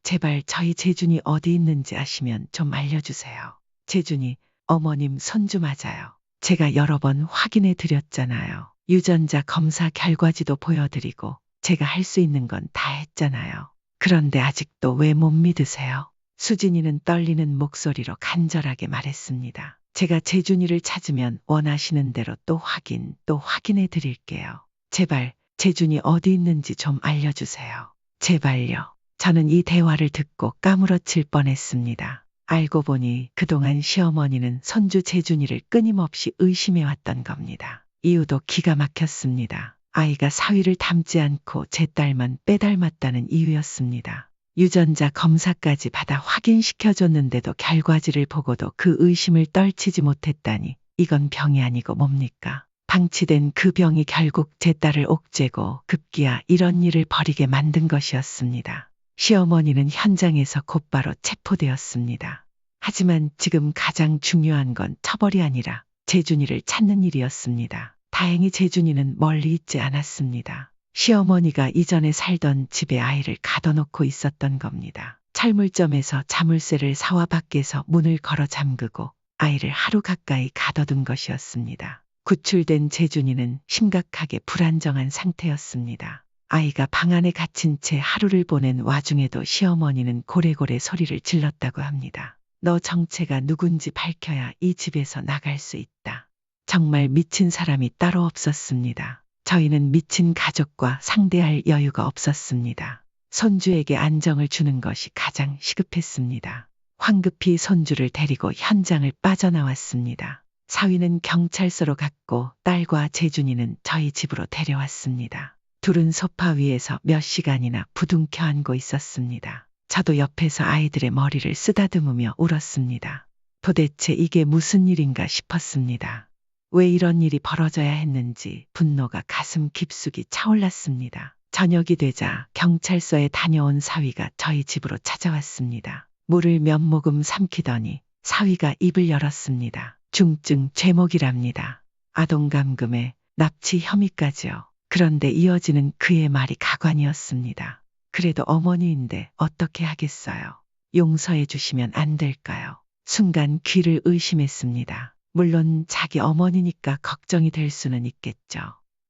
저희 재준이 어디 있는지 아시면 좀 알려주세요. 재준이, 어머님 손주 맞아요. 제가 여러 번 확인해 드렸잖아요. 유전자 검사 결과지도 보여드리고 제가 할 수 있는 건 다 했잖아요. 그런데 아직도 왜 못 믿으세요? 수진이는 떨리는 목소리로 간절하게 말했습니다. 제가 재준이를 찾으면 원하시는 대로 또 확인해 드릴게요. 제발 재준이 어디 있는지 좀 알려주세요. 제발요. 저는 이 대화를 듣고 까무러칠 뻔했습니다. 알고 보니 그동안 시어머니는 손주 재준이를 끊임없이 의심해왔던 겁니다. 이유도 기가 막혔습니다. 아이가 사위를 닮지 않고 제 딸만 빼닮았다는 이유였습니다. 유전자 검사까지 받아 확인시켜줬는데도 결과지를 보고도 그 의심을 떨치지 못했다니 이건 병이 아니고 뭡니까? 방치된 그 병이 결국 제 딸을 옥죄고 급기야 이런 일을 벌이게 만든 것이었습니다. 시어머니는 현장에서 곧바로 체포되었습니다. 하지만 지금 가장 중요한 건 처벌이 아니라 재준이를 찾는 일이었습니다. 다행히 재준이는 멀리 있지 않았습니다. 시어머니가 이전에 살던 집에 아이를 가둬놓고 있었던 겁니다. 철물점에서 자물쇠를 사와 밖에서 문을 걸어 잠그고 아이를 하루 가까이 가둬둔 것이었습니다. 구출된 재준이는 심각하게 불안정한 상태였습니다. 아이가 방 안에 갇힌 채 하루를 보낸 와중에도 시어머니는 고래고래 소리를 질렀다고 합니다. 너 정체가 누군지 밝혀야 이 집에서 나갈 수 있다. 정말 미친 사람이 따로 없었습니다. 저희는 미친 가족과 상대할 여유가 없었습니다. 손주에게 안정을 주는 것이 가장 시급했습니다. 황급히 손주를 데리고 현장을 빠져나왔습니다. 사위는 경찰서로 갔고 딸과 재준이는 저희 집으로 데려왔습니다. 둘은 소파 위에서 몇 시간이나 부둥켜 안고 있었습니다. 저도 옆에서 아이들의 머리를 쓰다듬으며 울었습니다. 도대체 이게 무슨 일인가 싶었습니다. 왜 이런 일이 벌어져야 했는지 분노가 가슴 깊숙이 차올랐습니다. 저녁이 되자 경찰서에 다녀온 사위가 저희 집으로 찾아왔습니다. 물을 몇 모금 삼키더니 사위가 입을 열었습니다. 중증 죄목이랍니다. 아동감금에 납치 혐의까지요. 그런데 이어지는 그의 말이 가관이었습니다. 그래도 어머니인데 어떻게 하겠어요. 용서해 주시면 안 될까요? 순간 귀를 의심했습니다. 물론 자기 어머니니까 걱정이 될 수는 있겠죠.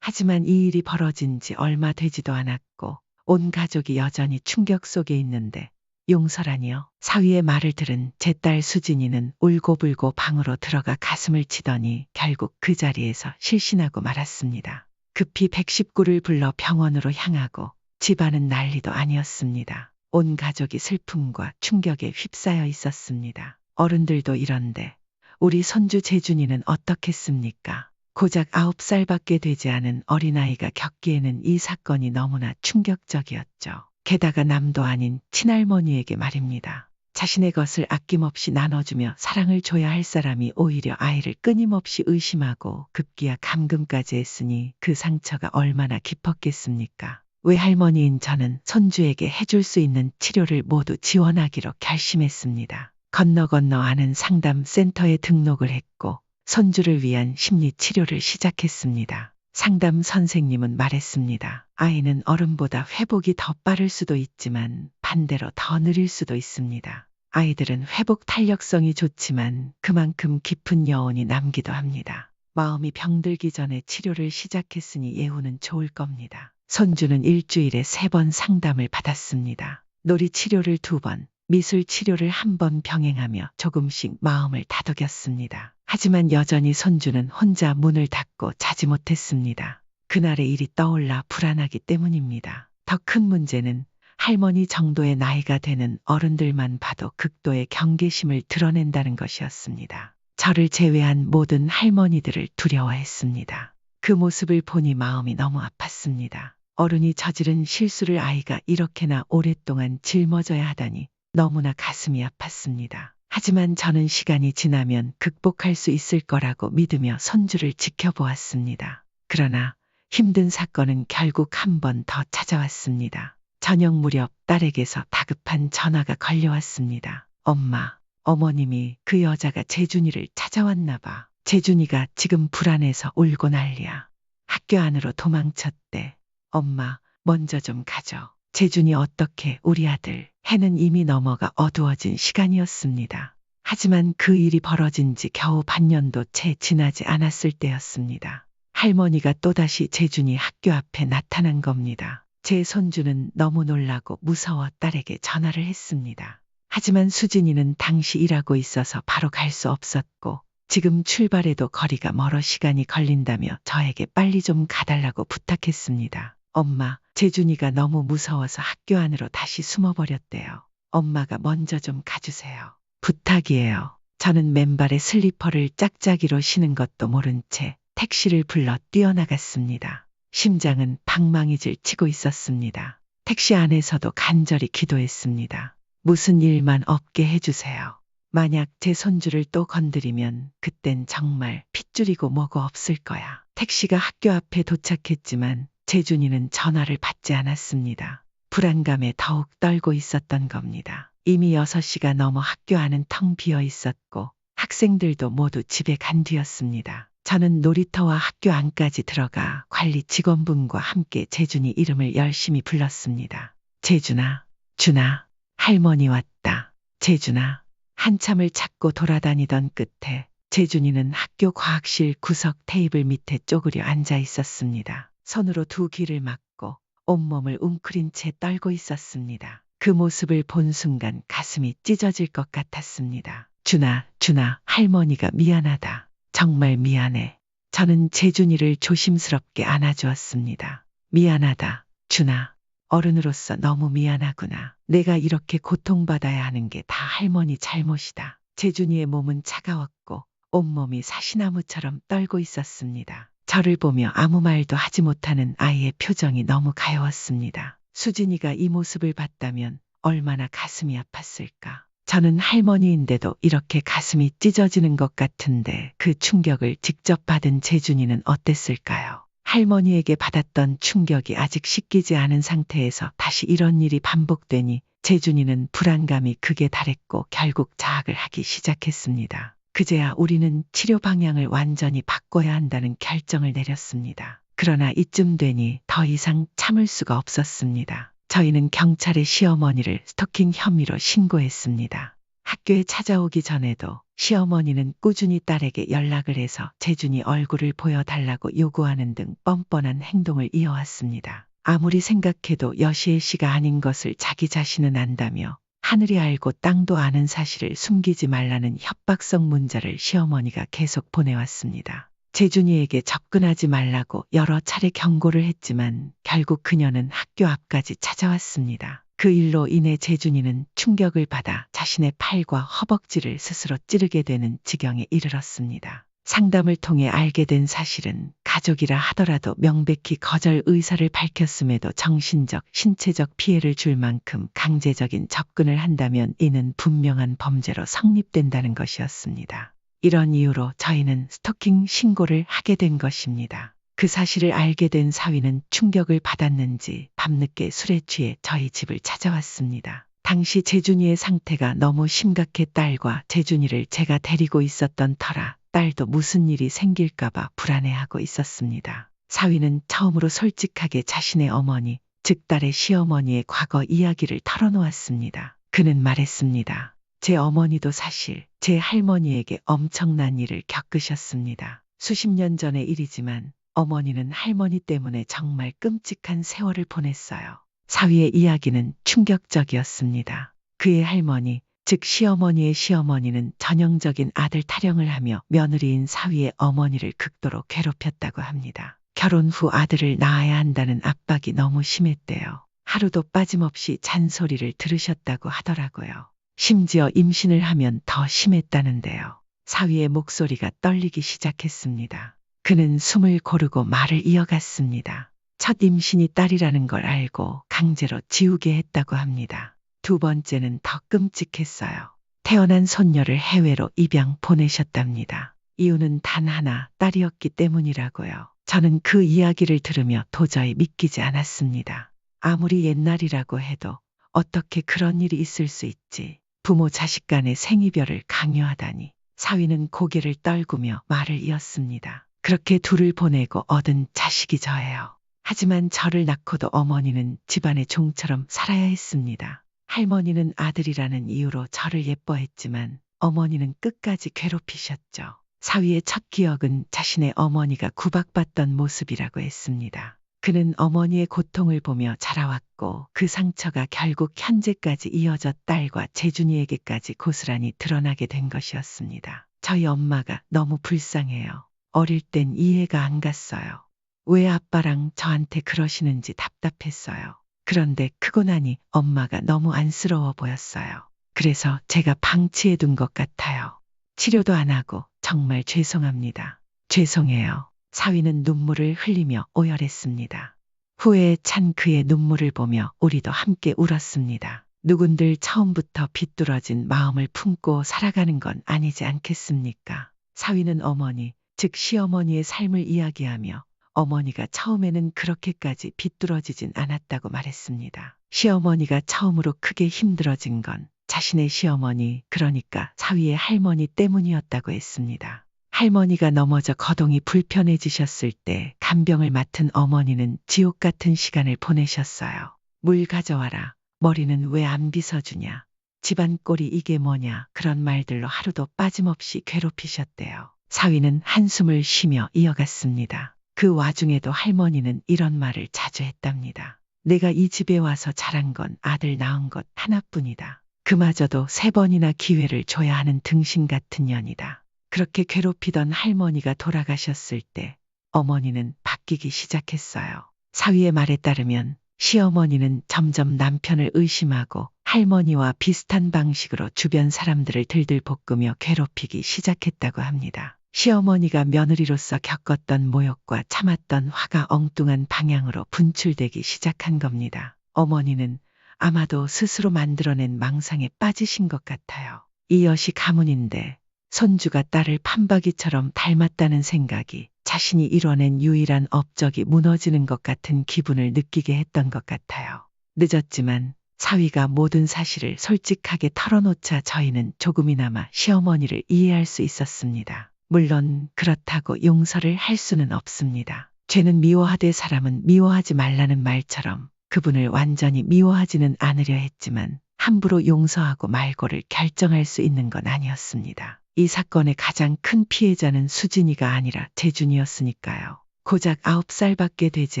하지만 이 일이 벌어진 지 얼마 되지도 않았고 온 가족이 여전히 충격 속에 있는데 용서라니요? 사위의 말을 들은 제 딸 수진이는 울고불고 방으로 들어가 가슴을 치더니 결국 그 자리에서 실신하고 말았습니다. 급히 119를 불러 병원으로 향하고 집안은 난리도 아니었습니다. 온 가족이 슬픔과 충격에 휩싸여 있었습니다. 어른들도 이런데 우리 손주 재준이는 어떻겠습니까? 고작 9살밖에 되지 않은 어린아이가 겪기에는 이 사건이 너무나 충격적이었죠. 게다가 남도 아닌 친할머니에게 말입니다. 자신의 것을 아낌없이 나눠주며 사랑을 줘야 할 사람이 오히려 아이를 끊임없이 의심하고 급기야 감금까지 했으니 그 상처가 얼마나 깊었겠습니까? 외할머니인 저는 손주에게 해줄 수 있는 치료를 모두 지원하기로 결심했습니다. 건너 아는 상담센터에 등록을 했고 손주를 위한 심리치료를 시작했습니다. 상담 선생님은 말했습니다. 아이는 어른보다 회복이 더 빠를 수도 있지만 반대로 더 느릴 수도 있습니다. 아이들은 회복 탄력성이 좋지만 그만큼 깊은 여운이 남기도 합니다. 마음이 병들기 전에 치료를 시작했으니 예후는 좋을 겁니다. 손주는 일주일에 3번 상담을 받았습니다. 놀이 치료를 2번, 미술 치료를 1번 병행하며 조금씩 마음을 다독였습니다. 하지만 여전히 손주는 혼자 문을 닫고 자지 못했습니다. 그날의 일이 떠올라 불안하기 때문입니다. 더 큰 문제는 할머니 정도의 나이가 되는 어른들만 봐도 극도의 경계심을 드러낸다는 것이었습니다. 저를 제외한 모든 할머니들을 두려워했습니다. 그 모습을 보니 마음이 너무 아팠습니다. 어른이 저지른 실수를 아이가 이렇게나 오랫동안 짊어져야 하다니 너무나 가슴이 아팠습니다. 하지만 저는 시간이 지나면 극복할 수 있을 거라고 믿으며 손주를 지켜보았습니다. 그러나 힘든 사건은 결국 한 번 더 찾아왔습니다. 저녁 무렵 딸에게서 다급한 전화가 걸려왔습니다. 엄마, 어머님이 그 여자가 재준이를 찾아왔나 봐. 재준이가 지금 불안해서 울고 난리야. 학교 안으로 도망쳤대. 엄마, 먼저 좀 가죠. 재준이 어떻게 우리 아들. 해는 이미 넘어가 어두워진 시간이었습니다. 하지만 그 일이 벌어진 지 겨우 반년도 채 지나지 않았을 때였습니다. 할머니가 또다시 재준이 학교 앞에 나타난 겁니다. 제 손주는 너무 놀라고 무서워 딸에게 전화를 했습니다. 하지만 수진이는 당시 일하고 있어서 바로 갈 수 없었고 지금 출발해도 거리가 멀어 시간이 걸린다며 저에게 빨리 좀 가달라고 부탁했습니다. 엄마, 재준이가 너무 무서워서 학교 안으로 다시 숨어버렸대요. 엄마가 먼저 좀 가주세요. 부탁이에요. 저는 맨발에 슬리퍼를 짝짝이로 신은 것도 모른 채 택시를 불러 뛰어나갔습니다. 심장은 방망이질 치고 있었습니다. 택시 안에서도 간절히 기도했습니다. 무슨 일만 없게 해주세요. 만약 제 손주를 또 건드리면 그땐 정말 핏줄이고 뭐고 없을 거야. 택시가 학교 앞에 도착했지만 재준이는 전화를 받지 않았습니다. 불안감에 더욱 떨고 있었던 겁니다. 이미 6시가 넘어 학교 안은 텅 비어 있었고 학생들도 모두 집에 간 뒤였습니다. 저는 놀이터와 학교 안까지 들어가 관리 직원분과 함께 재준이 이름을 열심히 불렀습니다. 재준아, 준아, 할머니 왔다. 재준아. 한참을 찾고 돌아다니던 끝에 재준이는 학교 과학실 구석 테이블 밑에 쪼그려 앉아 있었습니다. 손으로 2 귀를 막고 온몸을 웅크린 채 떨고 있었습니다. 그 모습을 본 순간 가슴이 찢어질 것 같았습니다. 준아, 할머니가 미안하다. 정말 미안해. 저는 재준이를 조심스럽게 안아주었습니다. 미안하다, 준아. 어른으로서 너무 미안하구나. 내가 이렇게 고통받아야 하는 게 다 할머니 잘못이다. 재준이의 몸은 차가웠고 온몸이 사시나무처럼 떨고 있었습니다. 저를 보며 아무 말도 하지 못하는 아이의 표정이 너무 가여웠습니다. 수진이가 이 모습을 봤다면 얼마나 가슴이 아팠을까. 저는 할머니인데도 이렇게 가슴이 찢어지는 것 같은데 그 충격을 직접 받은 재준이는 어땠을까요? 할머니에게 받았던 충격이 아직 씻기지 않은 상태에서 다시 이런 일이 반복되니 재준이는 불안감이 극에 달했고 결국 자학을 하기 시작했습니다. 그제야 우리는 치료 방향을 완전히 바꿔야 한다는 결정을 내렸습니다. 그러나 이쯤 되니 더 이상 참을 수가 없었습니다. 저희는 경찰에 시어머니를 스토킹 혐의로 신고했습니다. 학교에 찾아오기 전에도 시어머니는 꾸준히 딸에게 연락을 해서 재준이 얼굴을 보여달라고 요구하는 등 뻔뻔한 행동을 이어왔습니다. 아무리 생각해도 여시애 씨가 아닌 것을 자기 자신은 안다며 하늘이 알고 땅도 아는 사실을 숨기지 말라는 협박성 문자를 시어머니가 계속 보내왔습니다. 재준이에게 접근하지 말라고 여러 차례 경고를 했지만 결국 그녀는 학교 앞까지 찾아왔습니다. 그 일로 인해 재준이는 충격을 받아 자신의 팔과 허벅지를 스스로 찌르게 되는 지경에 이르렀습니다. 상담을 통해 알게 된 사실은 가족이라 하더라도 명백히 거절 의사를 밝혔음에도 정신적, 신체적 피해를 줄 만큼 강제적인 접근을 한다면 이는 분명한 범죄로 성립된다는 것이었습니다. 이런 이유로 저희는 스토킹 신고를 하게 된 것입니다. 그 사실을 알게 된 사위는 충격을 받았는지 밤늦게 술에 취해 저희 집을 찾아왔습니다. 당시 재준이의 상태가 너무 심각해 딸과 재준이를 제가 데리고 있었던 터라 딸도 무슨 일이 생길까봐 불안해하고 있었습니다. 사위는 처음으로 솔직하게 자신의 어머니, 즉 딸의 시어머니의 과거 이야기를 털어놓았습니다. 그는 말했습니다. 제 어머니도 사실 제 할머니에게 엄청난 일을 겪으셨습니다. 수십 년 전의 일이지만 어머니는 할머니 때문에 정말 끔찍한 세월을 보냈어요. 사위의 이야기는 충격적이었습니다. 그의 할머니, 즉 시어머니의 시어머니는 전형적인 아들 타령을 하며 며느리인 사위의 어머니를 극도로 괴롭혔다고 합니다. 결혼 후 아들을 낳아야 한다는 압박이 너무 심했대요. 하루도 빠짐없이 잔소리를 들으셨다고 하더라고요. 심지어 임신을 하면 더 심했다는데요. 사위의 목소리가 떨리기 시작했습니다. 그는 숨을 고르고 말을 이어갔습니다. 첫 임신이 딸이라는 걸 알고 강제로 지우게 했다고 합니다. 두 번째는 더 끔찍했어요. 태어난 손녀를 해외로 입양 보내셨답니다. 이유는 단 하나, 딸이었기 때문이라고요. 저는 그 이야기를 들으며 도저히 믿기지 않았습니다. 아무리 옛날이라고 해도 어떻게 그런 일이 있을 수 있지. 부모 자식 간의 생이별을 강요하다니. 사위는 고개를 떨구며 말을 이었습니다. 그렇게 둘을 보내고 얻은 자식이 저예요. 하지만 저를 낳고도 어머니는 집안의 종처럼 살아야 했습니다. 할머니는 아들이라는 이유로 저를 예뻐했지만 어머니는 끝까지 괴롭히셨죠. 사위의 첫 기억은 자신의 어머니가 구박받던 모습이라고 했습니다. 그는 어머니의 고통을 보며 자라왔고 그 상처가 결국 현재까지 이어져 딸과 재준이에게까지 고스란히 드러나게 된 것이었습니다. 저희 엄마가 너무 불쌍해요. 어릴 땐 이해가 안 갔어요. 왜 아빠랑 저한테 그러시는지 답답했어요. 그런데 크고 나니 엄마가 너무 안쓰러워 보였어요. 그래서 제가 방치해둔 것 같아요. 치료도 안 하고 정말 죄송합니다. 죄송해요. 사위는 눈물을 흘리며 오열했습니다. 후회에 찬 그의 눈물을 보며 우리도 함께 울었습니다. 누군들 처음부터 비뚤어진 마음을 품고 살아가는 건 아니지 않겠습니까? 사위는 어머니, 즉 시어머니의 삶을 이야기하며 어머니가 처음에는 그렇게까지 비뚤어지진 않았다고 말했습니다. 시어머니가 처음으로 크게 힘들어진 건 자신의 시어머니, 그러니까 사위의 할머니 때문이었다고 했습니다. 할머니가 넘어져 거동이 불편해지셨을 때 간병을 맡은 어머니는 지옥 같은 시간을 보내셨어요. 물 가져와라. 머리는 왜 안 빗어주냐. 집안 꼴이 이게 뭐냐. 그런 말들로 하루도 빠짐없이 괴롭히셨대요. 사위는 한숨을 쉬며 이어갔습니다. 그 와중에도 할머니는 이런 말을 자주 했답니다. 내가 이 집에 와서 자란 건 아들 낳은 것 하나뿐이다. 그마저도 3번이나 기회를 줘야 하는 등신 같은 년이다. 그렇게 괴롭히던 할머니가 돌아가셨을 때 어머니는 바뀌기 시작했어요. 사위의 말에 따르면 시어머니는 점점 남편을 의심하고 할머니와 비슷한 방식으로 주변 사람들을 들들 볶으며 괴롭히기 시작했다고 합니다. 시어머니가 며느리로서 겪었던 모욕과 참았던 화가 엉뚱한 방향으로 분출되기 시작한 겁니다. 어머니는 아마도 스스로 만들어낸 망상에 빠지신 것 같아요. 이 엿이 가문인데 손주가 딸을 판박이처럼 닮았다는 생각이 자신이 이뤄낸 유일한 업적이 무너지는 것 같은 기분을 느끼게 했던 것 같아요. 늦었지만 사위가 모든 사실을 솔직하게 털어놓자 저희는 조금이나마 시어머니를 이해할 수 있었습니다. 물론 그렇다고 용서를 할 수는 없습니다. 죄는 미워하되 사람은 미워하지 말라는 말처럼 그분을 완전히 미워하지는 않으려 했지만 함부로 용서하고 말고를 결정할 수 있는 건 아니었습니다. 이 사건의 가장 큰 피해자는 수진이가 아니라 재준이었으니까요. 고작 9살밖에 되지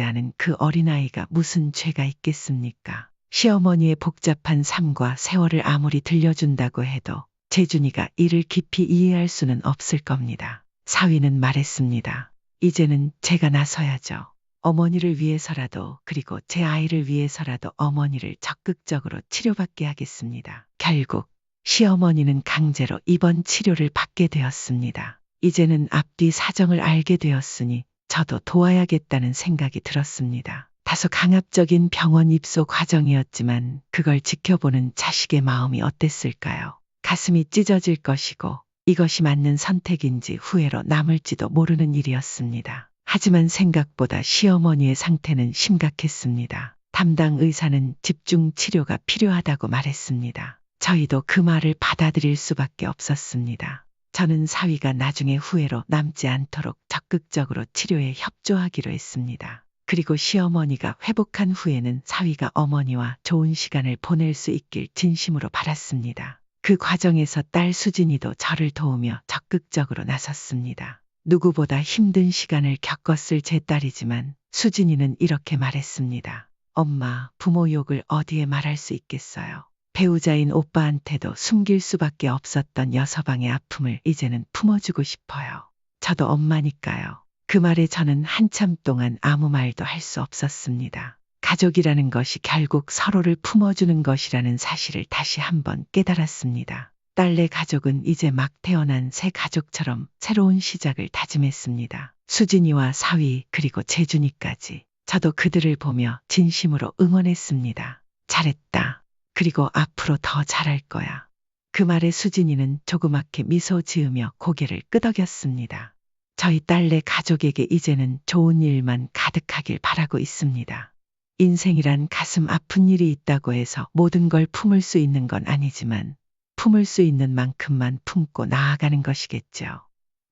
않은 그 어린아이가 무슨 죄가 있겠습니까? 시어머니의 복잡한 삶과 세월을 아무리 들려준다고 해도 재준이가 이를 깊이 이해할 수는 없을 겁니다. 사위는 말했습니다. 이제는 제가 나서야죠. 어머니를 위해서라도 그리고 제 아이를 위해서라도 어머니를 적극적으로 치료받게 하겠습니다. 결국 시어머니는 강제로 입원 치료를 받게 되었습니다. 이제는 앞뒤 사정을 알게 되었으니 저도 도와야겠다는 생각이 들었습니다. 다소 강압적인 병원 입소 과정이었지만 그걸 지켜보는 자식의 마음이 어땠을까요? 가슴이 찢어질 것이고 이것이 맞는 선택인지 후회로 남을지도 모르는 일이었습니다. 하지만 생각보다 시어머니의 상태는 심각했습니다. 담당 의사는 집중 치료가 필요하다고 말했습니다. 저희도 그 말을 받아들일 수밖에 없었습니다. 저는 사위가 나중에 후회로 남지 않도록 적극적으로 치료에 협조하기로 했습니다. 그리고 시어머니가 회복한 후에는 사위가 어머니와 좋은 시간을 보낼 수 있길 진심으로 바랐습니다. 그 과정에서 딸 수진이도 저를 도우며 적극적으로 나섰습니다. 누구보다 힘든 시간을 겪었을 제 딸이지만 수진이는 이렇게 말했습니다. 엄마, 부모 욕을 어디에 말할 수 있겠어요. 배우자인 오빠한테도 숨길 수밖에 없었던 여서방의 아픔을 이제는 품어주고 싶어요. 저도 엄마니까요. 그 말에 저는 한참 동안 아무 말도 할 수 없었습니다. 가족이라는 것이 결국 서로를 품어주는 것이라는 사실을 다시 한번 깨달았습니다. 딸네 가족은 이제 막 태어난 새 가족처럼 새로운 시작을 다짐했습니다. 수진이와 사위 그리고 재준이까지. 저도 그들을 보며 진심으로 응원했습니다. 잘했다. 그리고 앞으로 더 잘할 거야. 그 말에 수진이는 조그맣게 미소 지으며 고개를 끄덕였습니다. 저희 딸네 가족에게 이제는 좋은 일만 가득하길 바라고 있습니다. 인생이란 가슴 아픈 일이 있다고 해서 모든 걸 품을 수 있는 건 아니지만 품을 수 있는 만큼만 품고 나아가는 것이겠죠.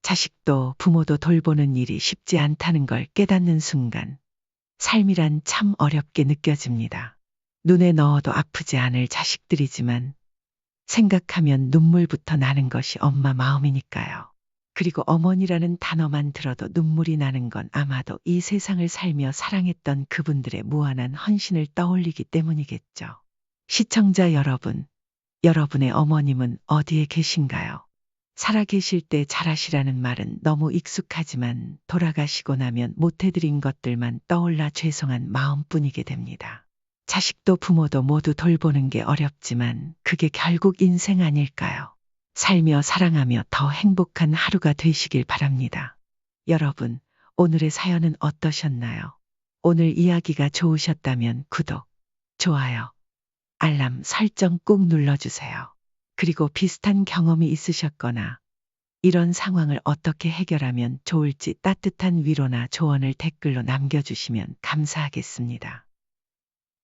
자식도 부모도 돌보는 일이 쉽지 않다는 걸 깨닫는 순간 삶이란 참 어렵게 느껴집니다. 눈에 넣어도 아프지 않을 자식들이지만 생각하면 눈물부터 나는 것이 엄마 마음이니까요. 그리고 어머니라는 단어만 들어도 눈물이 나는 건 아마도 이 세상을 살며 사랑했던 그분들의 무한한 헌신을 떠올리기 때문이겠죠. 시청자 여러분, 여러분의 어머님은 어디에 계신가요? 살아계실 때 잘하시라는 말은 너무 익숙하지만 돌아가시고 나면 못해드린 것들만 떠올라 죄송한 마음뿐이게 됩니다. 자식도 부모도 모두 돌보는 게 어렵지만 그게 결국 인생 아닐까요? 살며 사랑하며 더 행복한 하루가 되시길 바랍니다. 여러분, 오늘의 사연은 어떠셨나요? 오늘 이야기가 좋으셨다면 구독, 좋아요, 알람 설정 꼭 눌러주세요. 그리고 비슷한 경험이 있으셨거나 이런 상황을 어떻게 해결하면 좋을지 따뜻한 위로나 조언을 댓글로 남겨주시면 감사하겠습니다.